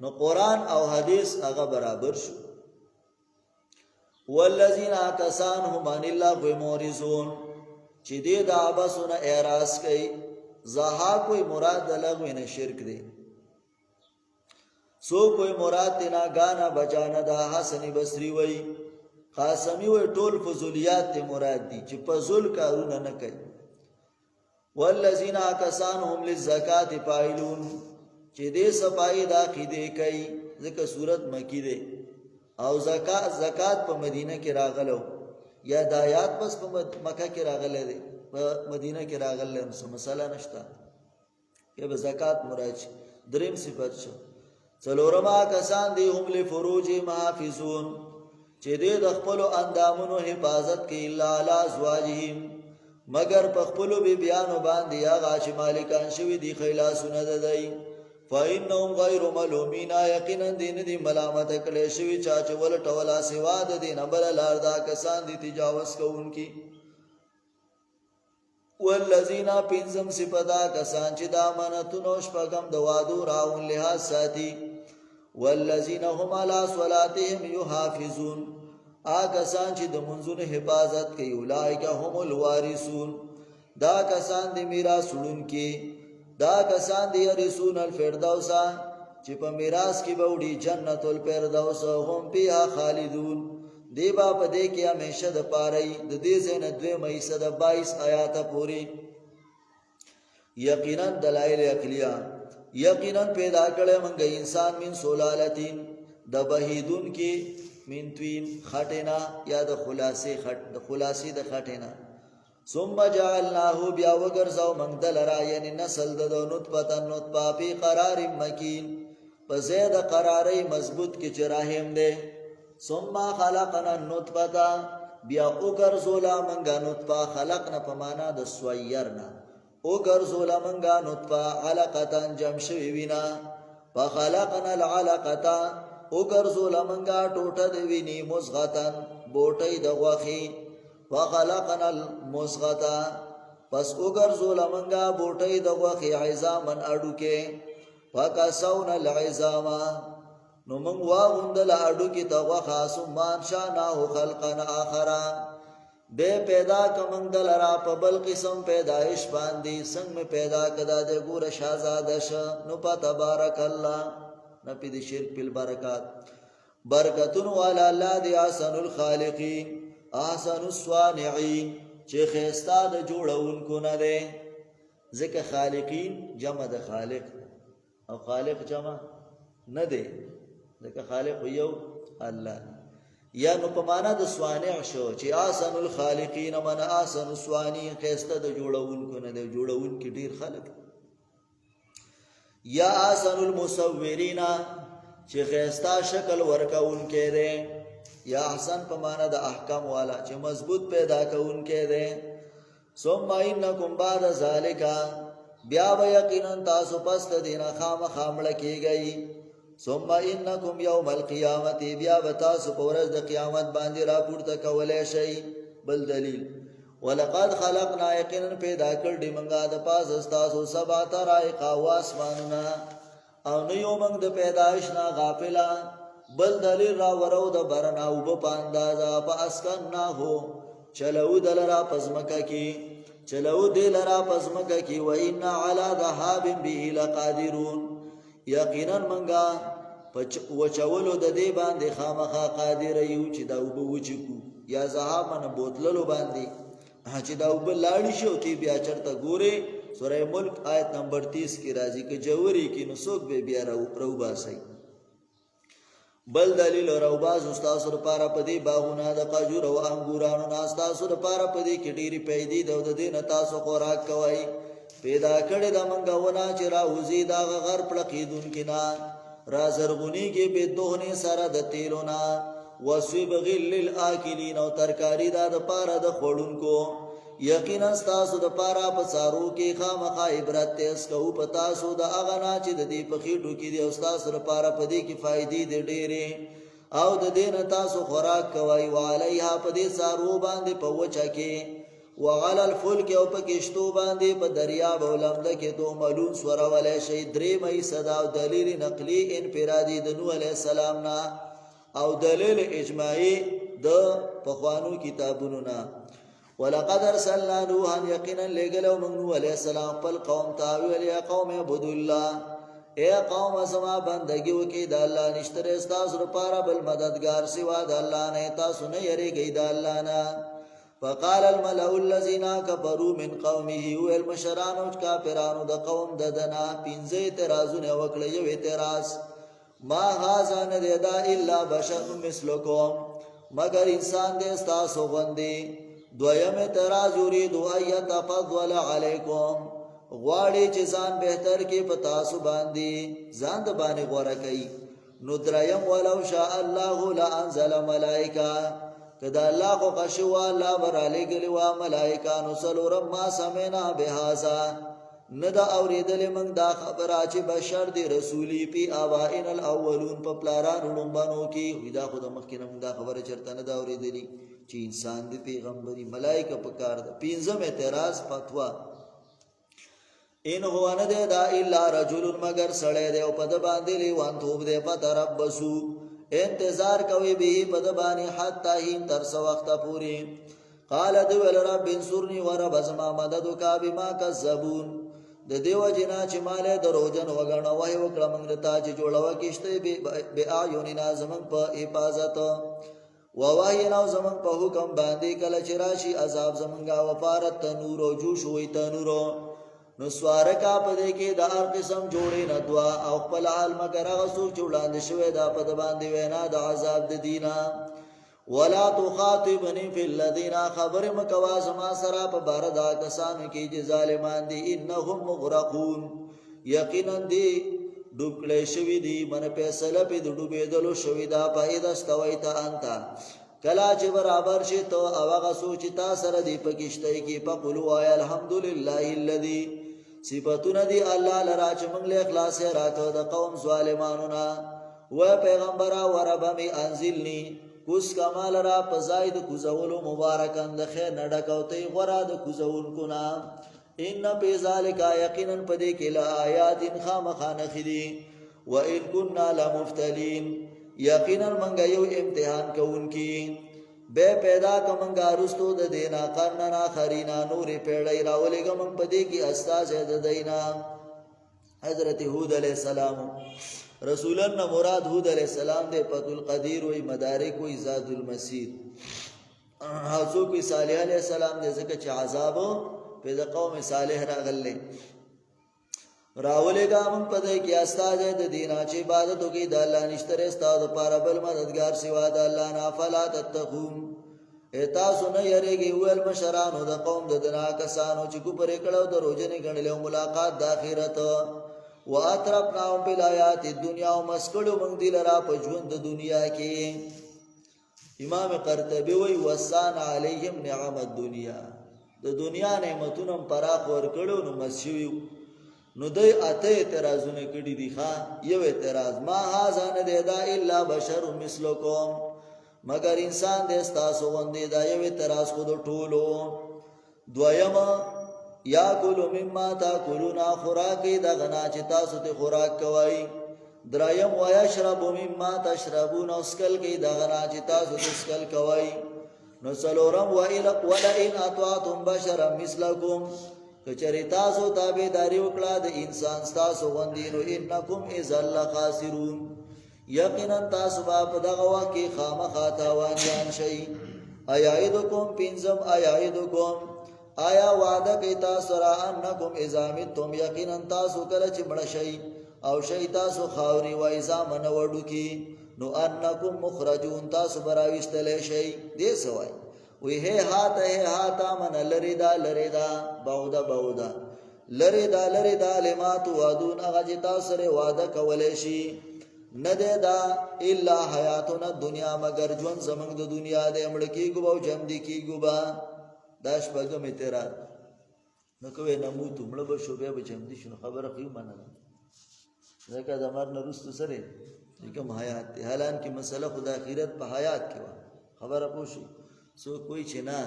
نو قرآن او حدیث اگا برابر شو. والذین آکسان هم عن اللہ و مورزون چی دے دا عباسونا اعراض کئی زہا کوئی مراد لغوین شرک دے سو کوئی مراد تینا گانا بجانا دا حسن بصری وی قاسمی وی ٹول فضولیات تی مراد دی چی فضول کارونا نکئی. والذین آکسان هم للزکاة فاعلون چی دے سپائی دا خیدے کئی ذکر صورت مکی دے او زکات په مدینه کې راغلو یا دایات بس په مکه کې راغله دي په مدینه کې راغله نو مسله نشته کې به زکات مراد دریم صفات شو. څلورما کسان دي هم لفروج محافظون چې دې د خپل اندامونو حفاظت کوي الا علی ازواجهم مگر په خپل بیانو باندې هغه چې مالکان شوی دي خلاصونه ددای فإنهم غیر ملومین یقینا دین دی ملامت کړي شوی چا چې ول ټولا سوا د دین بل لار دا کسان دي تجاوز کوونکی. والذین پنزم صفدا کسان چې دامنتونو شپغم د وادو راون لحاظ ساتي. والذین هم علی صلاتهم یحافظون کسان چې د منځونو حفاظت کوي اولئک هم الوارثون دا کسان د میراث وړونکي دا کسان دی رسول الفردوسا چې په میراث کې بوډي جنت الفردوس هم فيها خالدون دی با په دې کې همیشه د پاره د دې زین دوی مېسه د 22 آیات پوری. یقینا دلائل عقلیه یقینا پیدا کړه موږ انسان من سلالتین د بهیدون کې من توین خټینا یا د خلاصې د خټینا ثم جعلناه بیا وگرزاو منگدل را یعنی نسل دو نطفا پی قرار مکین پزید قراری مضبوط کی چراہیم دے. ثم خلقنا النطفتا بیا اگرزولا منگا نطفا خلقنا پمانا د سویرنا اگرزولا منگا نطفا علقتا جمشوی وینا فخلقنا العلقتا اگرزولا منگا ٹوٹا دوینی مزغتا بوٹی دغوخی وخلقنا المزغتا پس اگرزول منگا بوٹی دغوخی عظامن اڈو کے فکسونا العظاما نو منگ واغندل اڈو کی دغوخا سمان شاناہو خلقنا آخرا بے پیدا کمنگ دل را پبل قسم پیدایش باندی سنگ میں پیدا کدا دے گور شازادش نو پا تبارک اللہ نپی دی شرک پی البرکات برکتن والا اللہ دی آسن الخالقین احسن الصانعین چې خیستا د جوړونکو نه دی ځکه خالقین جمع د خالق او خالق جمع نه دی ځکه خالق یو الله یا نو په معنا د صانع شو چې احسن الخالقین من احسن الصانعین خیستا د جوړونکو نه دی جوړونکو ډیر خلق یا احسن المصورین چې خیستا شکل ورکوونکو دی یا احسن په معنا د احکام والا چې مضبوط پیدا کوونکې ده. ثم انکم بعد ذالک بیا و یقینا تاسو پس د دینه خامخامړه کیږئ. ثم انکم یوم القیامت بیا و تاسو په ورځ د قیامت باندې راپورته کولای شئ. بل دلیل ولقد خلقنا یقینا پیدا کړ دی منګه د پاس استاسو سبا طرائق واسماننا او نه یو منګ د پیدائش نه غافلا بل دلیل را ورو د برنا او په اندازا په اسکن نه هو چلو دلرا پزمکه کی چلو دلرا پزمکه کی و ان علی ذهاب به لقادرون یقینا منګه وچولو د دې باندې خامخا قادر یو چې دا وبوچکو یا ذهاب من بوتللو باندې چې دا وبلاړی شو تی بیا چرته ګوره سورہ ملک آیت نمبر 30 کی راځي کې جووري کې نو څوک به بیا راو باسي بل دلیل راوباز استاد لپاره پدی باغونه د قجور او انګورانو ناستاسو لپاره پدی کې ډيري پیدې د دین تاسو خوراک کوي پیدا کړی د منګونه چې راوزی دا غر پړقیدون کنا را زرغونی کې به دوهنه سره د تیلونا وسوب غل للآکلین او ترکاری دا د پاره د خړونکو یقینا تاسو د پاره په سارو کې خامخا عبرت تیس کو پتا سو د اغنا چې د دې په خېټو کې د استاد لپاره په دې کې فائدې د ډېرې او د دین تاسو خوراک کوي وعليها په دې سارو باندې په وچا کې وعلى الفلك او په کشتو باندې په دریاب ولمد کې تو ملون سور ولې شي درې مې صدا او دلیل نقلی انفرادي د نوح عليه السلام نا او دلیل اجماعي د پخوانو کتابونو نا ولقد ارسلنا نوحا یقینا لګلو موږ نوح عليه السلام خپل قوم ته ویل یا قوم عبدوا الله اے قوم سما بندگی وکي د الله نشتره تاسو لپاره بل مددگار سوا د الله نه تاسو نه یریږئ د الله نه فقال الملأ الذين كفروا من قومه والمشران کافرانو د قوم ددنا پنځه اعتراضونه وکړي یو اعتراض ما هذا نددا الا بشر مثلكم مگر انسان دې تاسو غوندي دویم اعتراض یرید ایت فضل علیکم غواړي چې ځان بهتر کې پتا سو باندې ځان د باندې غوړه کوي نو دریم ولو شاء الله لانزل ملائکه کدا الله کو قشوا الله براله ګلی وا ملائکه نو سلورم ما سمینا بهذا ندا اوریدل من دا خبره چې بشر دی رسولی پی اوائن الاولون په پلاران لومبانو کې ودا خود مخکې نن دا خبره چرته نه دا اوریدلی چې انسان دی پیغمبري ملائکه پکار ده پنځم اعتراض فتوا ان هو نه دا الا رجل مگر سړی دی او په د باندې لیوان توب دی فتربصو انتظار کوي به په د باندې حتا هین تر څو وخت پوری قال دو رب انصرني ورب زما مدد کا بما کذبون د دیو جنا چې مالې دروژن وګڼه وای وکړه موږ ته چې جوړو کېشته به اعیننا زمون په حفاظت ووای نو زمون په حکم باندې کله چې راشي عذاب زمونږه وفارت تنور او جوش وې تنور نو سوار کا پدې کې د هر قسم جوړې نه دعا او خپل حال مگر غسو چولاند شوې دا پد باندې وینا د عذاب د دینا ولا تخاطبني في الذين خبر مکوا زما سرا په بار دا کسانو کې چې ظالمان دي انهم مغرقون یقینا دي ډوبلې شوې دي من فیصله په ډوبېدلو شوې دا پایدا استوي ته انت کلا چې برابر شي ته او هغه سوچ تا سره دی پکشته کې په قولوا الحمدلله الذي صفاتنا دی الله لرا چې موږ له اخلاص راکو د قوم ظالمانو نه و پیغمبر او رب می انزلنی کوس کمال را پزاید کوزولو مبارکان د خیر نډکوتې غرا د کوزول کنا ان په ذالک یقینا پدې کې لا آیات خامخانه خدي و ان كنا لمفتلین یقینا منګ یو امتحان کوونکی به پیدا کومنګا رستو د دینا قرننا خرینا نور پیړی راولېګم من پدې کې استاد د دینا حضرت هود علیہ السلام رسولن مراد هود علیہ السلام دے پت القدیر و مدارک و زاد المسیر حضو کی صالح علیہ السلام دے زکه چې عذاب په د قوم صالح راغله راولې ګام په دې کې استاد د دینا چې عبادت کوي د الله نشتره استاد لپاره بل مددگار سوا د الله نه فلا تتقون اتا سن یریږي ول مشرانو د قوم د دنا کسانو چې کو پرې کړه د روزنه غنلو ملاقات د اخرت واترفناهم بالآیات الدنیا ومسکلو من دی لرا په ژوند د دنیا کې امام قرطبی وی وسان علیهم نعم الدنیا د دنیا نعمتونو پراخ ور کړو نو مسیو نو دای اته اعتراضونه کړي دي ښا یو اعتراض ما هاذا نه دا الا بشر مثلکم مگر انسان دې تاسو باندې دا یو اعتراض خود ټولو دویم یاکلو مما تاکلون خوراکی دا غنا چې تاسو ته خوراک کوي. دریم ویشرب مما تشربون اسکل کی دا غنا چې تاسو ته اسکل کوي. نو څلورم ولئن اطعتم بشرا مثلکم کچری تاسو تابعداري وکړه د انسان تاسو غوندې نو انکم اذا لخاسرون یقینا تاسو په دغه وخت کې خامخا تاوانیان شئ. ایعدکم پنځم ایعدکم آیا وعده کوي تاسو را انکم اذا متم یقینا تاسو کله چې مړ شئ او شئ تاسو خاوري و اذا من وډو کی نو انکم مخرجون تاسو براويستل شئ. دې سوای وی ہے ہاتا من لری دا بعودا لری دا لمات وعدون اغا جتا سر وعده کولے شی ندے دا الا حیاتنا دنیا مگر جون زمنگ دا دنیا دے مڑکی گو باو جمدی کی گو با داش بگم اعتراض نکوے نموتو مڑبا شوبے با جمدی شنو خبر خیو مانا ذکر دمار نرستو سرے لیکن حیات تے حالان کی مسئلہ خدا خیرت پا حیات کیوا خبر پوشی سو کوئی چې نه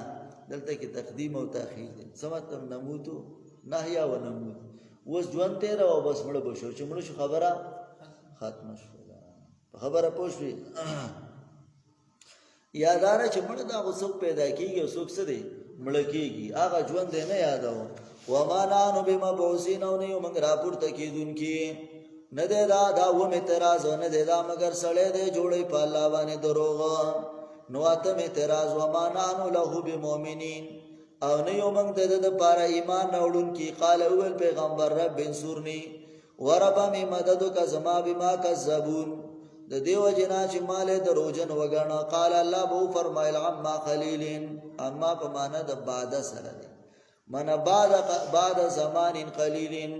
دلته کې تقدیم او تاخیر دي سمته نموتو نحیا و نموت اوس ژوند تیر او بس مړ بشو چې مړ شو خبره ختم شو خبره پوښوي یادانه چې مړ دا غوسو پیدا کیږي او څوک څه دی مړ کیږي هغه ژوند نه یادو و ما نانو بما بوسین او نه موږ راپورته کیدونکي نه ده دا و اعتراض نه ده دا مگر سړی دی جوړې په الله باندې دروغ نو اتم اعتراض وما نانو له بمؤمنین او نه یو موږ د پاره ایمان راوړون کی قال اول پیغمبر رب انصرنی ورب می مدد کا زما بما کذبون د دیو جنا چې مال دروجن وګڼه قال الله بو فرمایل عما قلیلین اما په معنا د بعد سره دی من بعد زمان قلیلین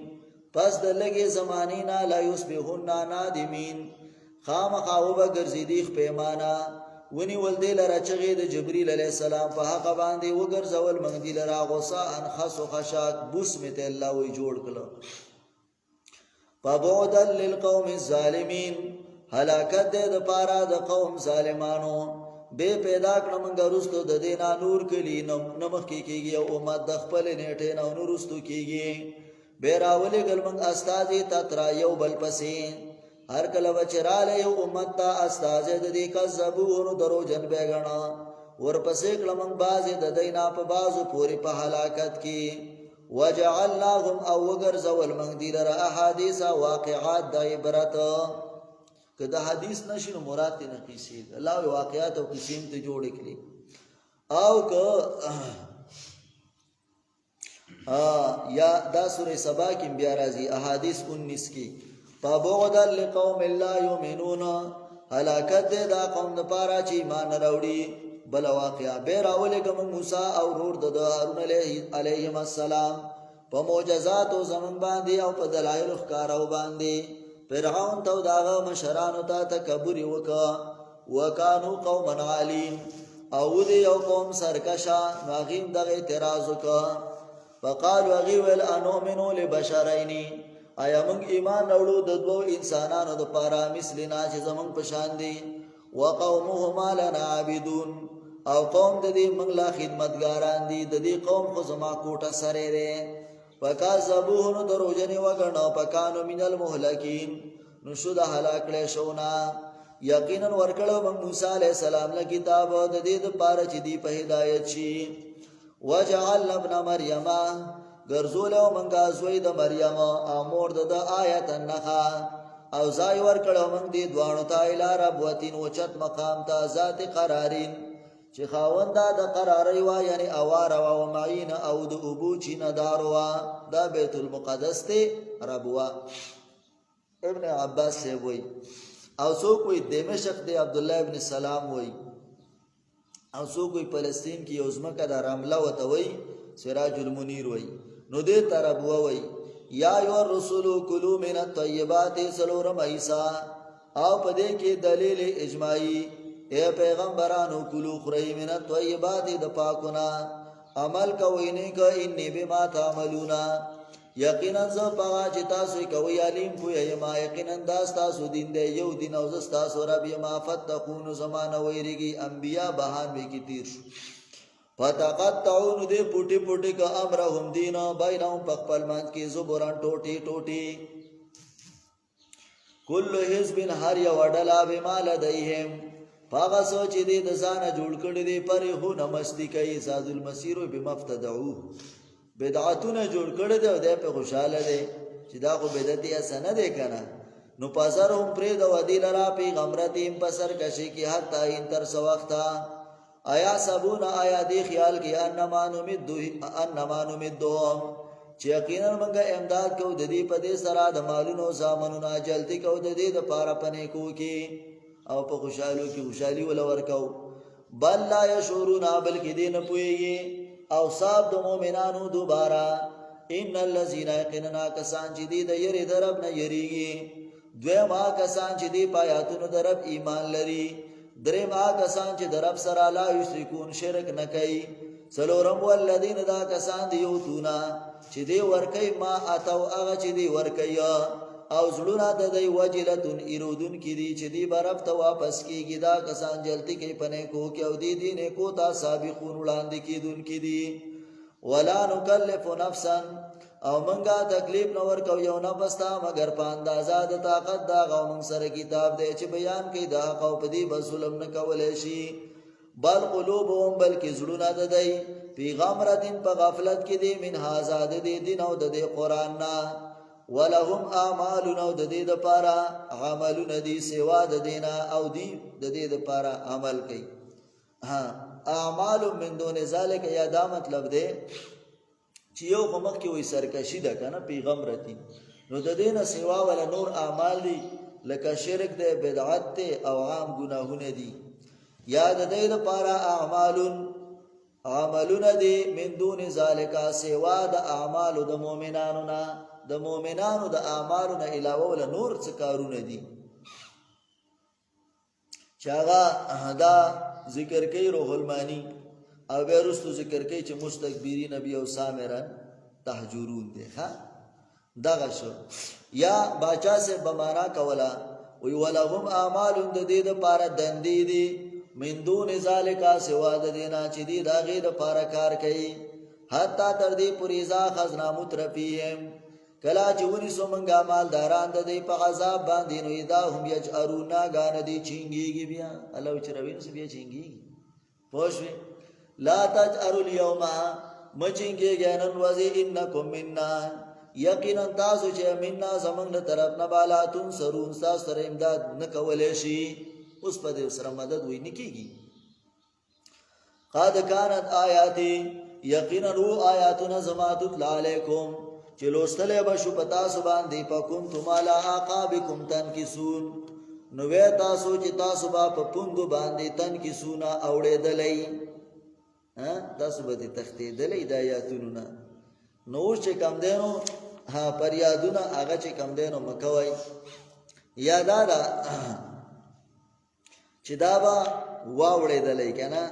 پس د لګي زمانینا لا یصبحون نادمین خامخاو به ګرځیدي پیمانه ونی ولدی لرا چغې د جبرئیل علیہ السلام په حق باندې وګرځول موږ دی لرا غوسه ان خاصو خشاک بوس می ته الله وی جوړ کړه فبعدا للقوم الظالمین هلاکت د پارا د قوم ظالمانو به پیدا کړم غرستو د دینا نور کلی نمخ کیږي او امت د خپل نیټه نو نورستو کیږي بیراولې ګلمن استاد تترا یو بل پسې هر کله وچراله یو امت تا استاد د دې کذبونو درو جن بیگنا ورپسې کلمن باز د دینا په بازو پوری په هلاکت کې وجعلناهم او وغرزول من دي لرا احاديث واقعات د عبرت کدا حدیث نشي مراد نه قصې الله واقعات او قسم ته جوړ کړي او که یا دا سورہ سبا کې بیا راځي احادیث 19 کې فبعدا لقوم لا يؤمنون هلاکت دا قوم لپاره چې ایمان راوړي بل واقعا به راولې کوم موسی او رور د هارون علیهم السلام په معجزات او زمون باندې او په دلایل ښکارو باندې فرعون ته داغه مشرانو ته تکبر وکا وکانو قوما عالین او دی یو قوم سرکشا ماغیم دغه اعتراض وکا فقالوا غيول انؤمنو لبشرين آیا موږ ایمان راوړو د دوو انسانانو د پاره مثلنا چې زمون پشان دي وقومهما لنا عابدون او قوم د دې موږ لا خدمتګاران دي د دې قوم خو زما کوټه سره ده فکذبوه دروجنی وګڼو پکانو من المهلکین نو شو د هلاک له شونا یقینا ورکړو موږ موسی علیہ السلام له کتاب د دې د پاره چې دی په هدایت شي وجعلنا ابن مریم ګرځولو منګه زوی د مریم امور د آیت النخا او زای ور کړه موږ دې دوانو ته اله رب وتین وچت مقام ته ذات قرارین چې خاوندا د قراری وا یعنی اوار او معین او د ابو چې نداروا دا بیت المقدس ته ربوا ابن عباس سے وای او سو کوئی دمشق دی عبد الله ابن سلام وای او سو کوئی فلسطین کی یوزمکه د رمله وته وای سراج المنیر وای نو دې تربوا وای یا ایو الرسول کلوا من الطیبات سلورم عیسی او پدې کې دلیل اجماعی اے پیغمبرانو کلو خری من الطیبات د پاکونا عمل کوي نه کوي ان بما تعملون یقینا ز پاوا چې تاسو کوي علیم خو یما یقینا تاسو دین دی یو دین او تاسو رب یما فتقون زمانه ویریږي انبیا بهان وی کی تیر شو فتقطعوا نو دې پوټي پوټي کا امرهم دین بینهم پخپل منځ کې زبران ټوټي ټوټي کل حزب هر یو ډله بما لدیهم پاغه سوچ دې د ځانه جوړ کړي دي پر هو نمستی کوي زاد المسیر بمفتدعو بدعتونه جوړ کړي دي او دې په خوشاله دي چې دا خو بدعتي اسنه ده کنه نو پازر هم پرې د ودی لرا پیغمبرتیم پسر کشي کی حتی ان تر سو وخته آیا سبون آیا دی خیال کی انما نمدهم چې یقینا موږ امداد کو د دې په دې سره د مالونو سامانونو جلدی کو د دې د پاره پنه کو کی او په خوشالو کې خوشالي ول ورکاو بل لا یشورون بلکې دین پويږي او صاحب د مؤمنانو دوباره ان الذين يقيننا کسان چې دې د یری درب نه یریږي دویما کسان چې دې پایاتونو درب ایمان لري درېما کسان چې درب سره لا یشرکون شرک نه کوي څلورم والذین دا کسان دی یو تونا چې دی ورکي ما اتو هغه چې دی ورکي او زړونه د دی وجلتون ایرودون کې دی چې دی برف ته واپس کیږي دا کسان جلتی کې پنه کو کې او دی دینه کو تا سابقون وړاندې کیدون کې دی ولا نکلف نفسا او منګه تکلیف نو ورکو یو نفس ته مگر په اندازه د طاقت دا غوم سره کتاب دی چې بیان کوي دا او په دې بسولم نه کولای شي بل قلوبهم بلکې زړونه د دی پیغمبرتین په غفلت کې دی من آزاد دی دین او د قران نه ولهم اعمال نو د دې د پاره عملونه دي سوا د دینه او دی د دې د پاره عمل کوي ها اعمال من دون ذلک یا دا مطلب دی چې یو کومک کې وې سرکشي ده کنه پیغمبرتین نو د دینه سوا ولا نور اعمال دي لکه شرک ده بدعت ده او عام گناهونه دي یا د دې د پاره عملونه دي من دون ذلک سوا د اعمال د مؤمنانو نه د مؤمنانو د اعمالو نه علاوه ول نور څه کارونه دي چاغه دا ذکر کوي روح المانی او بیرستو ذکر کوي چې مستكبرین نبی او سامران تهجرون دي ها دغه شو یا باچا سے بمانا کولا وی ولهم اعمال د دې د پاره دندې دي من دون ذالک سوا د دینا چې دی داغه د پاره کار کوي حتا تر دې پوریزا خزنا مترفیهم کلا چې ونی سو منګه مالداران د دې په عذاب باندې نو اذا هم یجرون غان دي چینګيږي بیا الله چې روین سو بیا چینګيږي پوښوي لا تجروا اليوم مچینګيږي نن ورځې انکم منا یقینا تاسو چې منا زمنګ له طرف نه بالا تون سرون تاسو سره امداد نه کولای شي اوس په دې سره مدد وای نکېږي قد كانت آیاتی یقینا رو آیاتنا زماتت علیکم چې لوستلې به شو پتا سو باندې پکون تمالا عقابکم تنکسون نو وې تاسو چې تاسو با په پوندو باندې تنکسون اوړېدلې ها تاسو به تختیدلې د آیاتونو نو چې کم دینو ها پر یادونه هغه چې کم دینو مکوي یادادا چې دا با واوړېدلې کنه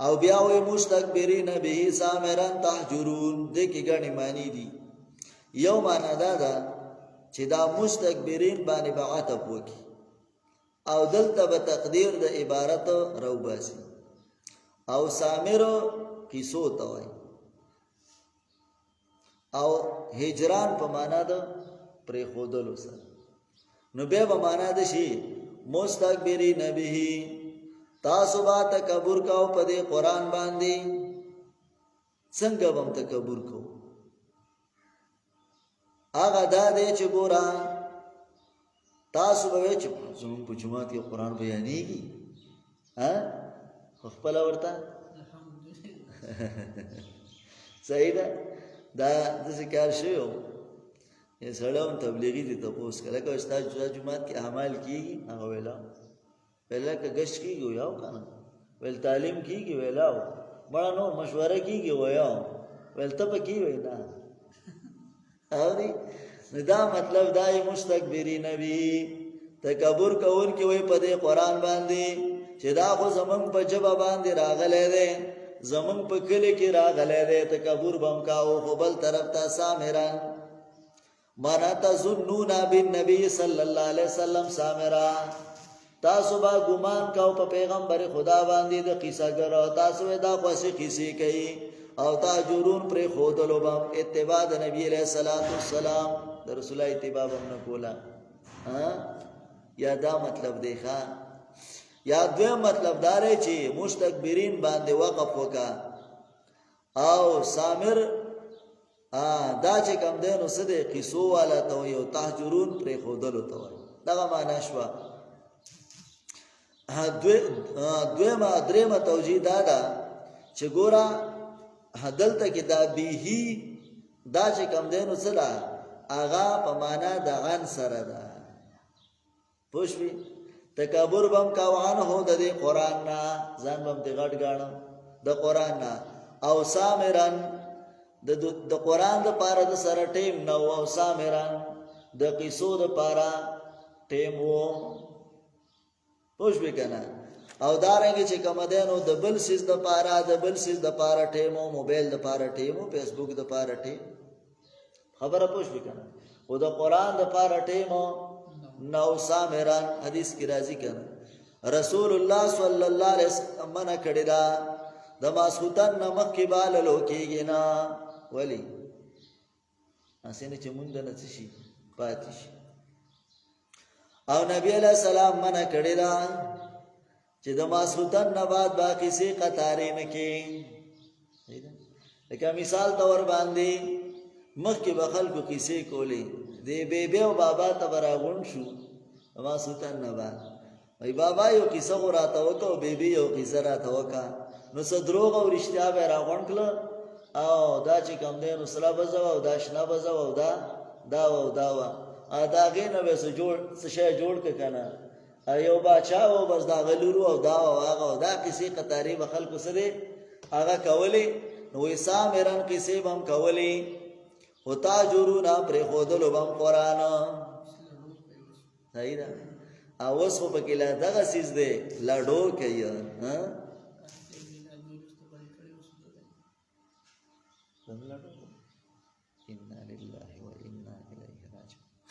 او بیا وې مستكبرین به سامران تهجرون د کی غنی معنی دي یو معنا دا چې دا مستكبرین باندې بعتب وکي او دلته به تقدیر د عبارت روباسي او سامر قصو ته وای او هجران په معنا د پرې خودلو سره نو به په معنا د شي مستكبرین به تاسو با تکبر کاو په دې قران باندې څنګه هم تکبر کو هغه دا دې چې ګورا تاسو به چې زموږ په جماعت کې قران بیانېږي ها خپل ورته صحیح ده دا د ذکر شو یې سلام تبلیغی دي تاسو کله که استاد جماعت کې اعمال کیږي هغه ویلا پہلا که گشت کیږي یو کنه ول تعلیم کیږي ویلاو بڑا نو مشوره کیږي ویاو ول ته پکې وینا اوري دا مطلب دای مستكبرین نبی تکبر کول کی وای په دې قران باندې چې دا خو زمون په جبه باندې راغله ده زمون په کله کې راغله ده تکبر بم کاو خو بل طرف ته سامران مانا تظنون بالنبي صلی الله علیه وسلم سامرا تاسو با ګمان کاو په پیغمبر خدا باندې د قصه ګر تاسو دا خوشي قصې کوي او تاجرون پر خودلو با اتباع د نبی علیہ الصلوۃ والسلام د رسول الله اتباع هم نه کولا یا دا مطلب دی ښا یا دوی مطلب دار چې مستكبرین باندې وقف وکا او سامر دا چې کوم دی نو سده قصو والا ته یو تاجرون پر خودلو ته دا معنا شوا دویمه دریمه توجیه دا چې ګورا دلته کې دا بیهی دا چې کم دینو سره آغا په معنا د غن سره ده پوښوي تکبر بم کاوان هو د قرآن نه ځان بم د غټ غاڼو د قرآن نه او سامران د قرآن د پاره د سره ټیم نو او سامران د قصو د پاره ټیم وو پوښوي کنه او دارنګه چې کوم دینو د بل سیس د پاره ټیمو موبایل د پاره ټیمو فیسبوک د پاره ټیم خبره پوښوي کنه او د قرآن د پاره ټیمو نو سامران حدیث کی راضی کنه رسول الله صلی الله علیه وسلم منع کړی دا د ماسوتن نمک کی بال لوکیږي نه ولی اسینه چې مونږ نه شي پاتې شي او نبی علیہ السلام منع کړی دا چې د ماسوتن نه بعد باقی سي قطارې نه کې لکه مثال تور باندې مخکې به خلکو کیسې کولې دی بیبي او بابا ته براغون شو ماسوتن نه بعد وای بابا یو کیسه راته وکاو بیبي یو کیسه راته وکا نو څه دروغ او رښتیا به راغون کړه او دا چې کوم دی نو سلا بزو او دا شنه بزو او دا دا غینه به څه شی جوړ ک کنه ایو باچا او بس دا غلورو او دا هغه دا کیسې قطاری به خلکو سره هغه کولې نو سامران کیسې بم کولې او تاجرونا پر خودلو بم قران صحیح ده او اوس په کې لا دغه سیز ده لاډو کوي ها انا لله و انا الیه راجعون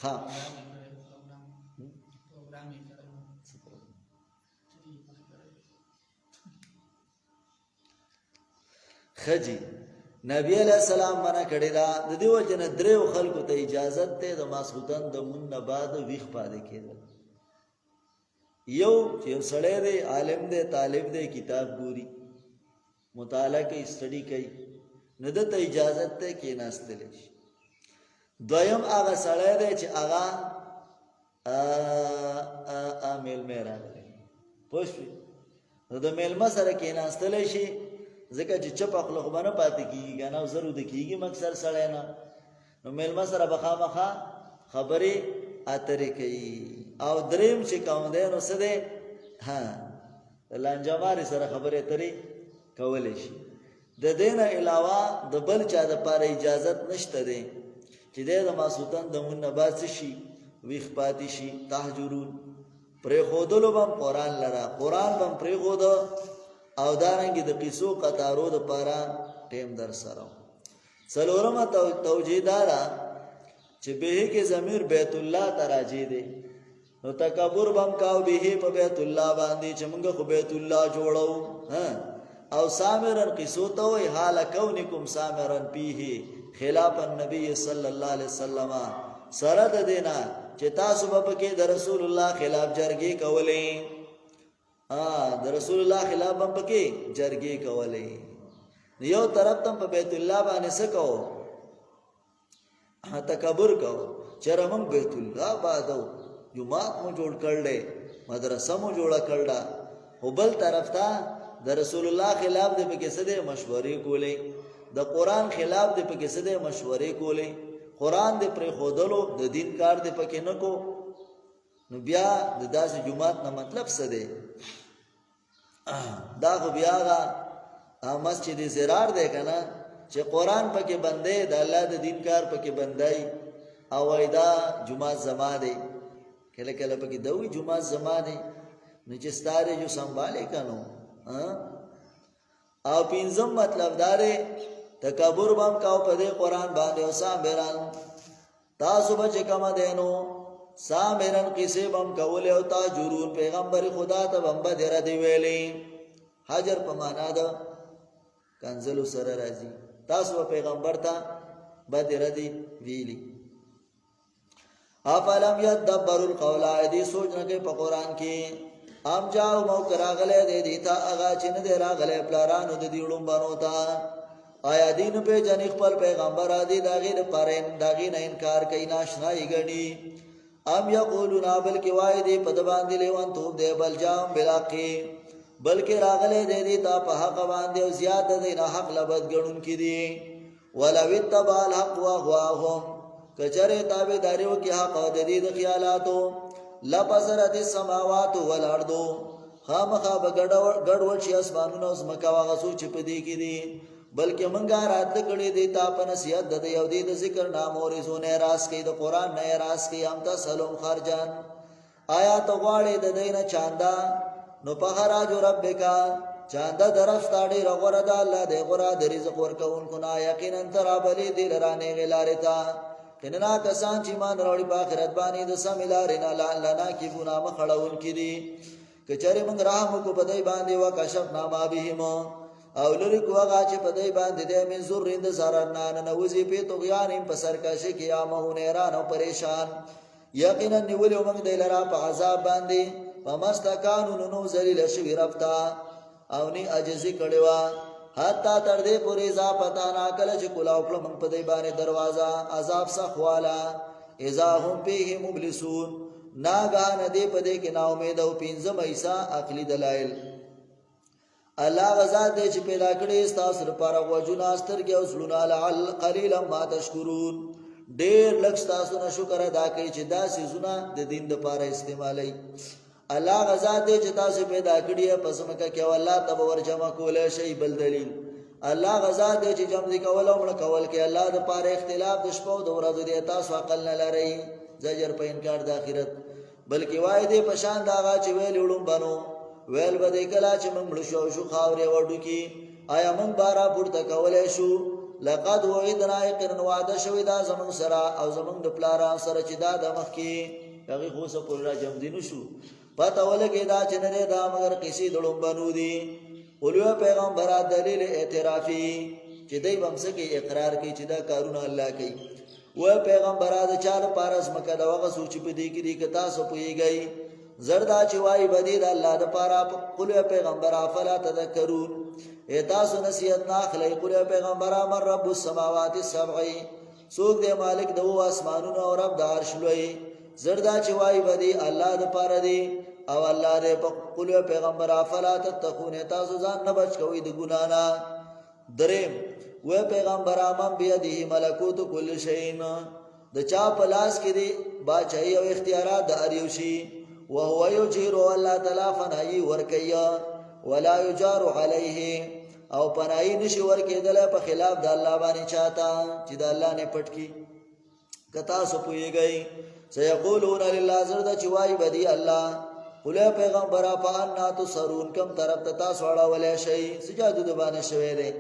ها خجی نبی علیہ السلام منع کړی دا د دیو جن دریو خلکو ته اجازه ته د ماسوتن د مون نه بعد ویخ پاده کېدل یو چې سړی دی عالم دی طالب دی کتاب ګوري مطالعه کوي سټډي کوي نه د ته اجازه ته کې ناستل شي دویم هغه سړی دی چې هغه میل میرا پوښتنه نو د میلمه سره کې ناستل شي ځکه چې چپ خلق باندې پاتې کیږي کنه ضرور د کیږي مکسر سړی نه نو میلمه سره بخامخه خبرې اترې کوي او دریم چې کوم دی نو څه دی لانجماري سره خبرې اترې کولې شي د دین علاوه د بل چا د پاره اجازه نشته دی چې د ماسوتن د مون باز شي ویخ پاتې شي تهجرون پر خودلو بم قران لرا قران بم پر خود او دارنګي د قصو قطارو د پاره ټیم در سره څلورمه توجیه دارا چې به کې ضمیر بیت الله تراجی دی نو تکبر بم کاو به په بیت الله باندې چې موږ خو بیت الله جوړو او سامرن قصو ته وی حال کونکم سامرن پیه خلاف النبي صلی الله علیه وسلم سره د دینا چې تاسو په کې د رسول الله خلاف جرګې کولې د رسول الله خلاف هم پکې جرګې کولې یو طرف تم په بیت الله باندې سکو تکبر کو چر موږ بیت الله بادو جمعات مو جوړ کړل مدرسه مو جوړه کړل او بل طرف ته د رسول الله خلاف دې پکې څه دې مشورې کولې د قران خلاف دې پکې څه دې مشورې کولې قران دې پر خودلو د دین کار دې پکې نه کو نو بیا د داسې جمعات نه مطلب څه دی دا خو بیا مسجد زرار دی کنه چې قران پکې بندې د الله د دین کار پکې بندای او ایدا جمعه زما دی کله کله پکې دوی جمعه زما دی نو چې ستاره جو سنبالې کنو او پینځم مطلب داره تکبر بم کاو په دې قران باندې او سامبران تاسو به کوم دینو سامرن قصه بم کول او تاجرون پیغمبر خدا ته بم بدر دی ویلی حجر په معنا ده کنزلو سره راځي تاسو پیغمبر ته بدر دی ویلی افلم یدبروا القول ایدی سوچ نه کې په قران کې ام جاو مو کراغله دې دیتا اغا چې نه دی راغله پلارانو د دیړم بانو تا آیا دین په جن خپل پیغمبر ادي داغه د پرین داغه نه انکار کوي ناشنای غني ام یقولون بلکې وای دې په د باندې لیوان توب دې بل جام بلاقي بلکې راغله دې دیتا په حق باندې او زیات دې نه حق لبد غړون کې دي ولو اتبع الحق واهواهم کچره تابعداریو کې حق د دې د خیالاتو لپسرت السماوات والارض خامخا بغړوړ شي اسمانونو او زمکا واغه سوچ په دې کې دي بلکې منګه رات کړي دي تا په نصیحت د یو دې د ذکر نام اورزونه راس کې د قران نه راس کې هم تسلم خرجان آیات غواړي د دینه چاندا نو په راج ربک چاندا درفتاړي رغور د الله د غورا د رزق ورکون کنا یقینا تر بلی دل رانه غلارتا کننا کسان چې مان راوړي په آخرت باندې د سمیلارنا لعلنا کی بنا مخړون کړي کچره موږ رحم کو په دای باندې وکشفنا ما بهم او لری کو هغه چې په دای باندې د من زور رند زارنا نه وزي په توغیان په سرکشه کې یا مهونه ران او پریشان یقینا نیول موږ د لرا په عذاب باندې فمستکانو نو ذلیل شوی رفتا او ني عجزي کړوا حتا تر دې پورې ځا پتا نا کله چې کلاو کړم په دې باندې دروازه عذاب سخوالا اذا هم فيه مبلسون ناګان دې په دې کې نا امید او پینځم ایسا عقلی دلایل الله غزا دې چې پیدا کړې تاسو لپاره وجونه سترګې او زړونه لعل قليلا ما تشکرون ډېر لږ تاسو نه شکر ادا کوي چې دا سيزونه د دین لپاره استعمالي الله غزا دې چې تاسو پیدا کړی پس مکه کې الله تبور جمع کول شي بل دلیل الله غزا دې چې جمع کول او مړ کول کې الله د پاره اختلاف د شپو د ورځې دې تاسو عقل نه لري زجر په انکار د اخرت بلکې وای دې پشان داغه چې ویل وړم بنو ویل به دې کلا چې موږ شو خاورې وډو کې آیا موږ بارا پورته کولای شو لقد وعدنا يقرن وعده شوی دا زمون سره او زمون د پلاران سره چې دا د مخ کې هغه خو سه پورا جمع دینو شو پته ولګی دا چې نه دا مگر کسی دړم بنو دي اولو پیغمبر دلیل اعترافي چې دای بمسه کې اقرار کوي چې دا کارونه الله کوي و پیغمبر دا چار پارس مکه دا وغه سوچ په دې کې دي که تاسو پويږئ زردا چې وای بدی د الله د پاره اولو پیغمبر افلا تذکرون تاسو نصیحت نه خلای اولو پیغمبر امر رب السماوات السبع سوق دې مالک د اسمانونو او رب د عرش لوی زردا چې وای بدی الله د پاره دی او الله دې په قول پیغمبر افلا تتقون تاسو ځان نه بچ کوئ د ګنا نه دریم و پیغمبر امام بيدی ملکوت کل شیء د چا په لاس کې دی باچای او اختیارات د اریوشي او هو یجیر الله تعالی فنای ورکیا ولا یجار علیه او پنای نشي ورکېدل په خلاف د الله باندې چاته چې د الله نه پټ کی کتا سو پويږي سيقولون لله زرد چوای بدی الله قل پیغمبر فانا تسرون کم طرف ته سوړه ولې شي سجادو د باندې شوي دي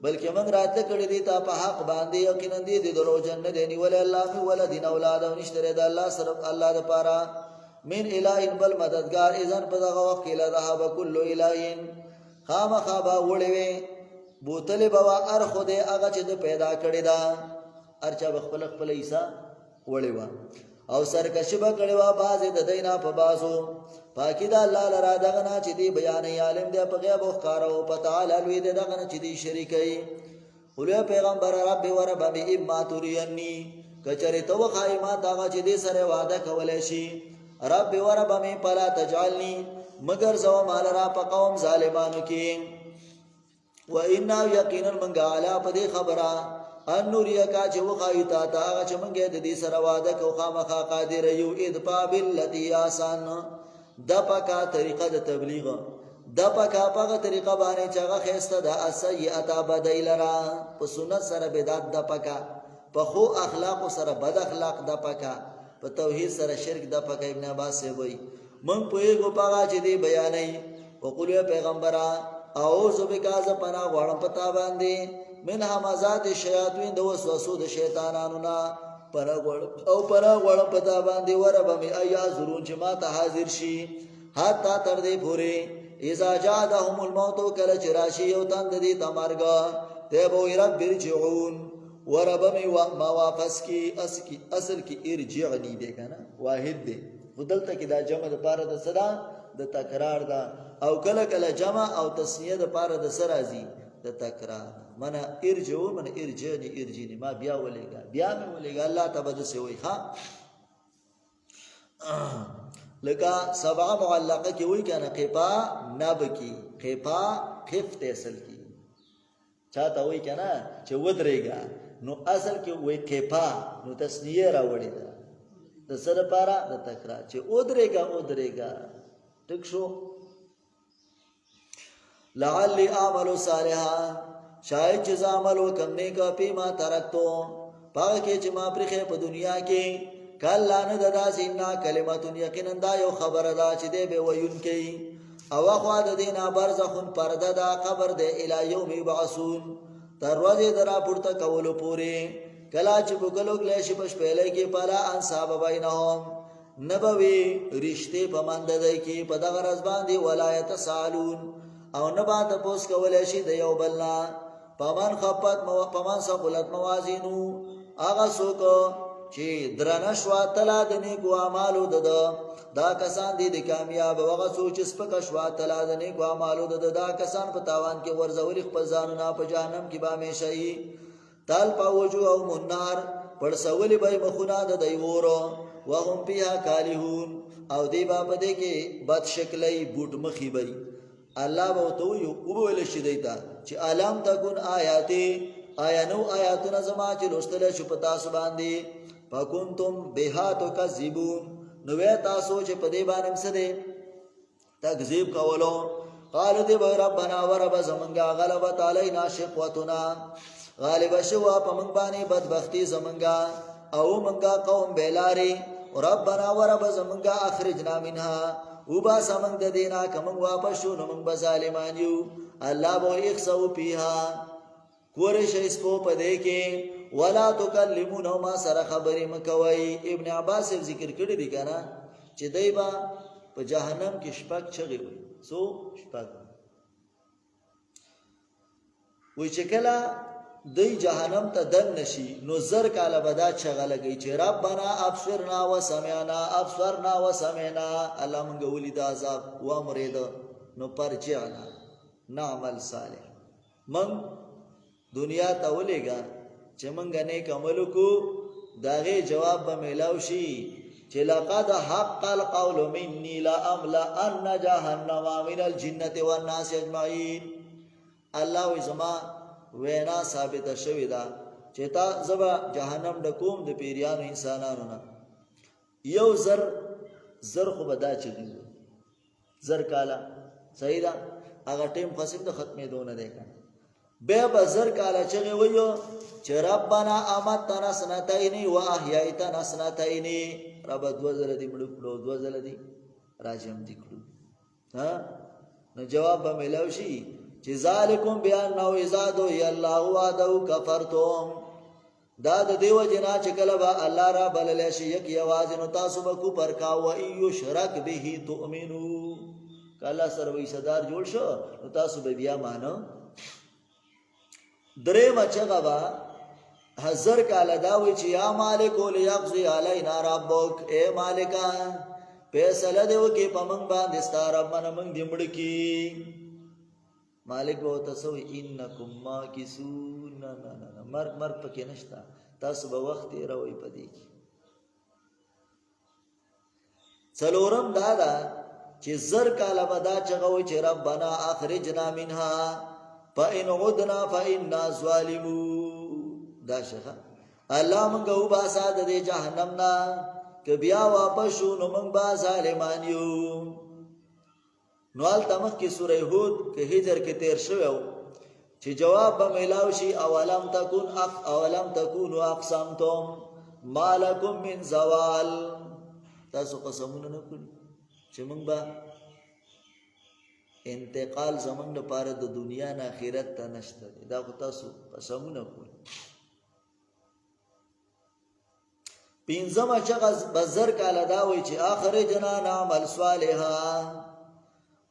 بلکې موږ راته کړی دي تا په حق باندې یقینا دي د درو جنت دی ول الله می ولدین اولاد او نشته د الله سره الله د پاره من اله بل مددگار اذن په دغه وخت کې لا ذهب كل اله خامخابا وړوي بوتل بوا ار خو دې هغه چې پیدا کړی دا ارچا بخپل خپل عیسی وړوا او سرکشي به کړي وا باز د دینا په بازو پاکی دا الله لرا دغه نه چې دی بیان عالم دی په غیب او ښکارو په تعالی لوی دی دغه نه چې دی شریکي ولې پیغمبر رب و رب به ما تورینی کچری تو خایما دغه چې دی سره وعده کولای شي رب و رب می پلا تجعلنی مگر زو مال را په قوم ظالمانو کې و ان یقینا من علی په دې خبره ان نوریا کا چې وخایتا تا چې مونږه د دې سره وعده کو خامخا قادر یو ادفا بالذی آسان د پکا طریقه د تبلیغ د پکا په طریقه باندې چې هغه خسته د اسیئه بدایلرا په سنت سره بدعت د پکا په خو اخلاق سره بد اخلاق د پکا په توحید سره شرک د پکا ابن عباس سے وای مونږ په یو پاغه چې دی بیانې او قول پیغمبره اعوذ بک از پنا غوړم پتا باندې من همزات الشیاطین د وسوسو د شیطانانو نا پناه غواړم په تا باندې وربه مې ایا زرون چې ما ته حاضر شي حتی تر دې پورې اذا جاءهم الموت کله چې راشي یو تن د دې ته مرګ دی به وایي رب ارجعون وربه مې ما واپس کی اصل کې ارجعنی دی که نه واحد دی خو دلته کې دا جمع دپاره د څه ده د تکرار ده او کله کله جمع او تسنیه دپاره د څه راځي د تکرار منه ارجعون منه ارجعنی ارجینی ما بیا ولېږه بیا مې ولېږه الله ته به داسې وایي ها لکه سبعه معلقه کې وایي که نه قفا نب کې قفا قف ته اصل کې چاته وایي که نه چې ودرېږه نو اصل کې وایي قفا نو تسنیه راوړې ده د څه دپاره د تکرار چې ودرېږه ټیک شو لعلی اعمل صالحا شاید چې عمل وکم نیک پیما ترکتو پاک کې چې ما پرخه په دنیا کې کله نه ددا سینا کلمتون یقینا دا یو خبره ده چې دی به ویون کې او خو د دینه برزخون پرده دا قبر دی الی یوم یبعثون تر ورځې درا پورته کولو پورې کلا چې بوګلوګ لشي پښ پهلې کې پالا انصاب بینهم نبوي رشته په مند دی کې په دغه رز باندې ولایت سالون او نبا تپوس کولای شي د یو بلنا پمن خپت پمن سقلت موازینو هغه څوک چې درنه شوا تلا د نیکو اعمالو دا کسان دي د کامیاب هغه څوک چې سپک شوا تلا د نیکو اعمالو دا کسان په تاوان کې ورزوري خپل ځانونه په جهنم کې به همیشه وي تال پاوجو او منار پړسولي به مخونه د دیورو وهم فيها کالهون او دی بابده کې بد شکلې بوټ مخې بي الله به تو یو وبول شي دیتا چې علام تکون آیاتی آیانو آیاتنا زما چې لوستل شو پتا سو باندې فکنتم بها تکذبون نو تاسو چې په دې باندې مسده تکذیب کولو قالو دی ربنا ورب زمنګا غلبت علینا شقوتنا غالب شوا په من باندې بدبختی زمنګا او منګا قوم بیلاری ربنا ورب زمنګا اخرجنا منها وبا سمنګ د دینا کوم واپس شو نو موږ به ظالمان یو الله به اخسو پیها کورش اسپو پدې کې ولا تکلمون ما سره خبرې مکوي ابن عباس ذکر کړی دی کنه چې دایبا په جهنم کې شپږ چغې وي سو شپږ وای چې کله دی جهنم ته دن نشي نو زر کاله بدا چغه لګي چې ربنا ابصرنا وسمعنا ابصرنا وسمعنا الله مونږ ولید عذاب و امرید نو پرچعنا نعمل صالح من دنیا ته ولېګا چې مونږ نیک عمل کو داغه جواب به ملاو شي چې لقد حق القول مني لا املا ان جهنم من الجنه والناس اجمعين الله وزما وینا ثابت شوی دا چې تا زبا جهنم د کوم د پیریانو انسانانو نه یو زر خو بدا چي زر کالا صحیح دا هغه ټیم قسم د ختمې دونه دی به بزر کالا چغه ویو چې ربنا امتنا سنتين واحييتنا سنتين رب دوزل دی مړو کړو دوزل دی راجم دی کړو ها نو جواب به ملاوي شي چې ذالکم بیان نو ازادو ی الله وعدو کفرتم دا د دیو جنا چې کله با الله را بلل شي یک یواز نو تاسو به کو پر کا و ایو شرک به تؤمنو کله سروي صدر جوړ شو نو تاسو به بیا مانو درې مچغه با هزار کاله دا وی چې یا مالک لیقضی علینا ربک اے مالکا فیصله دیو کې پمنګ باندې ستاره من من دمړ کی مالک وو تاسو انکم ماکسون نه مرګ پکې نشتا تاسو به وخت یې راوي پدې څلورم دادا چې زر کاله ودا چغوي چې ربنا اخرجنا منها فإن عدنا فإنا ظالمون دا شخه الله مونږ وباسا د جهنم نا ک بیا واپس شو نو مونږ با ظالمان یو نو التمخ کی سوره هود کې هجر کې تیر شوو چې جواب به ملاو شي اولم تکونوا اقسمتم مالکم من زوال تاسو قسمونه نه کړی چې مونږ به انتقال زمنګ لپاره د دنیا نه آخرت ته نشته دا خو تاسو قسمونه کوئ پینځمه چغه بزر کاله دا وایي چې اخرجنا نعمل صالحا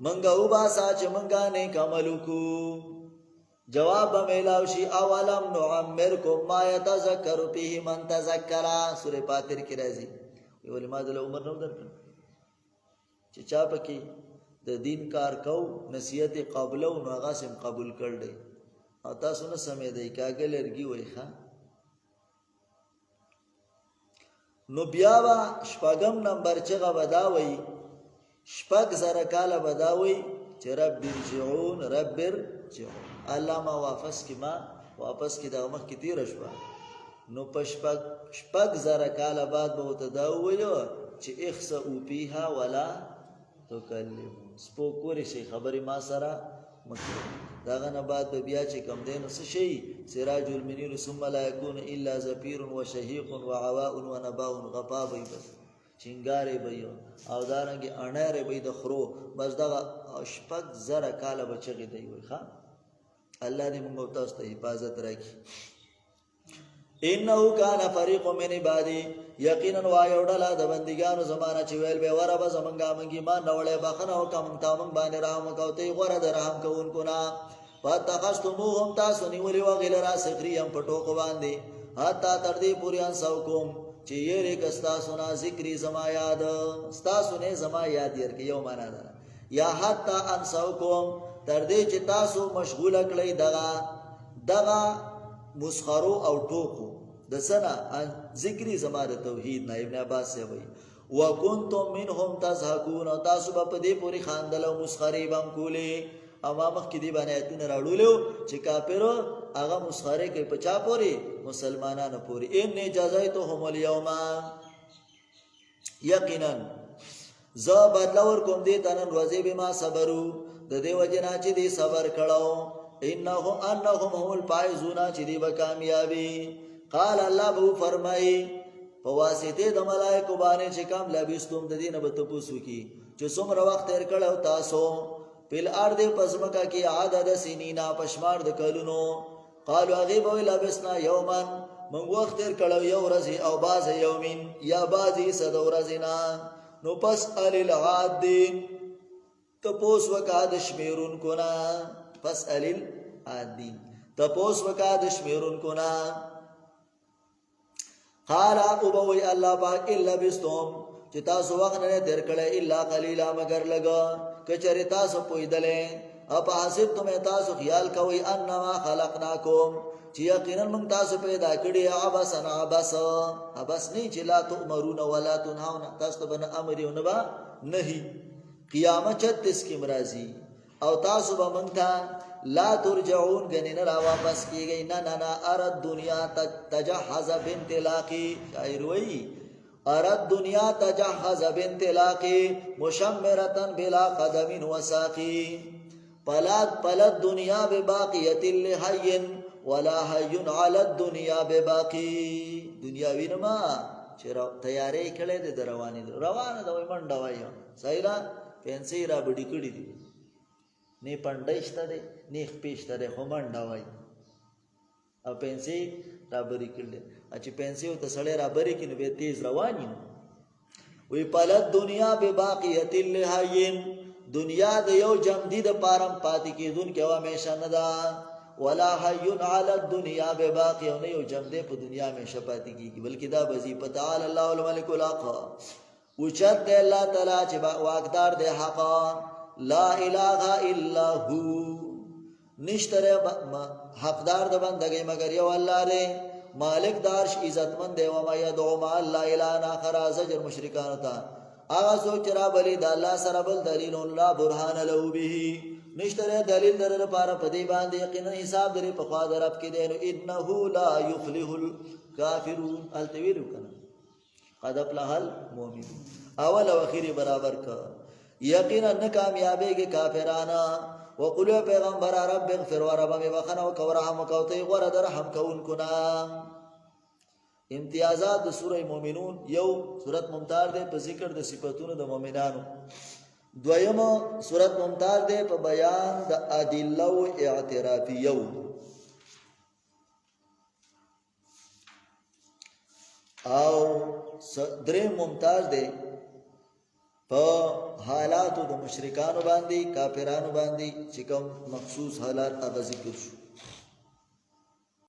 منګه وباسا چې منګه نیک عمل وکړو. جواب به میلاو شي اولم نعمرکم ما یتذکر فیه من تذکر. سورې فاتر کې راځي ویل ما دله عمر نو درکړ چې چا پکې د دین کار کو نصیحت قابلو نو هغه سم قبول کړل او تاسو نه سمې دی کاګل لرګي وای ښا. نو بیا وا شپږم نمبر چغه بداوي شپږ زره کاله بداوي چې رب ارجعون رب ارجعون الله ما واپس کی دا مخ کی تیر شوا. نو شپږ زره کاله بعد به تداوي چې اخسئ فيها ولا تکلم سپو کوری شي خبرې ما سره مکه. داغه نه بعد به بیا چې کم دین څه شي سراج المنیر ثم لا يكون الا زفير وشهيق وعواء ونباء غطاء بس چنګارې به او دارنګه اناره به د خرو بس دا شپږ زره کاله بچی دی وي ښا. الله دې موږ تاسو ته حفاظت راکړي. انه کان فریق من عبادی یقینا وایوډلا د بندګانو زمانہ چې ویل به ور به زمونږه منګي ما نوړې بخنه او کوم تامن باندې رحم کوته غره د رحم کوونکو نا فتخستموهم تاسو نیولې وغیل را سخریم پټو کو باندې حتا تر دې پوری ان سو کوم چې یې رکستا سنا ذکر زما یاد تاسو نه زما یاد ير کې یو معنا ده یا حتا ان سو کوم تر دې چې تاسو مشغول کړئ دغه مسخرو او ټوکو د سنا ذکر زما د توحید نه. ابن عباس سے وای وکنتم منهم تضحكون تاسو په دې پوری خاندل او مسخري بم کولې اما مخ کې دی باندې ایتونه راړولو چې کافرو هغه مسخره کوي په چا پوری مسلمانانو پوری. ان جزایتهم اليوم یقینا ز بدلور کوم دې تنن روزي به ما صبرو د دې وجنا چې دې صبر کړو انهم هم الفائزون چې دې به کامیابی. قال الله بو فرمای په واسطه د ملائکه باندې چې کوم لبستم د دینه به تاسو کی چې څومره وخت تیر کړو تاسو پل ارض پسمکا کی عدد سنینا پشمار د کلونو. قالوا غیب لبسنا یوما من وخت تیر کړو یو ورځ او باز یومین یا بازی صد ورځنا. نو پس ال العادین تپوس وکاد شمیرون کنا پس ال العادین تپوس وکاد شمیرون کنا. قال ابوي الله پاک الا بستم چې تاسو وخت نه تیر کړی الا قليلا مگر لګا کچری تاسو پویدلې اپ حسب تم تاسو خیال کوي انما خلقناکم چې یقینا موږ تاسو پیدا کړی عبسا عبس نه چې لا تؤمرون ولا تنهون تاسو به امر یو نه با نهي. قیامت 36 کې مرাজি او تاسو به موږ ته لا ترجعون غنین را واپس کیږي نه ارد دنیا تجهز بانطلاقی. شاعر وی ارد دنیا تجهز بانطلاقی مشمرتن بلا قدم وساقی. پلد دنیا بباقیت لحی ولا حی علی الدنیا بباقی. دنیاوی نما چې تیارې کړې د روانې روانه د وای منډه وای سایرا پنسي را بډی کړی دي نه پندایشته ده نه خپېشته ده خو منډه وای او پنسي را بری کړل چې پنسي ته سړی را بری کینو به تیز رواني وی پلد دنیا به باقیت لحین دنیا د یو جمدید پارم پاتې کیدون کې همیشه نه ده ولا حی علی الدنیا به باقی نه یو جمدې په دنیا کې شپاتې کیږي بلکې دا بزی پتعال الله الملک الحق اوچت دی الله تعالی چې واقدار دی حق لا اله الا هو نشتره حقدار د بندګۍ مگر یو الله دی مالک دارش عزتمند دی و ما يدعو ما لا اله اخر زجر مشرکان ته هغه څوک چې را بلی د الله سره بل دلیل الله برهان له به نشتره دلیل در لپاره په دې باندې یقینا حساب لري په خوا درب کې دی نو انه لا يفلح الكافرون التویل کنا قد افلح المؤمنون اول او اخیر برابر کا یقینا ناکامیابی کے کافرانا وقلوا پیغمبر رب اغفر ورب می بخنا ورحم کوته ور درحم کون کنا. امتیازات د سوره مومنون یو سورت ممتاز ده په ذکر د صفاتونو د مؤمنانو. دویمه سورت ممتاز ده په بیان د ادله او اعترافیو. او درې ممتاز دی په حالاتو د مشرکانو باندې کافرانو باندې چې کوم مخصوص حالات هغه ذکر شو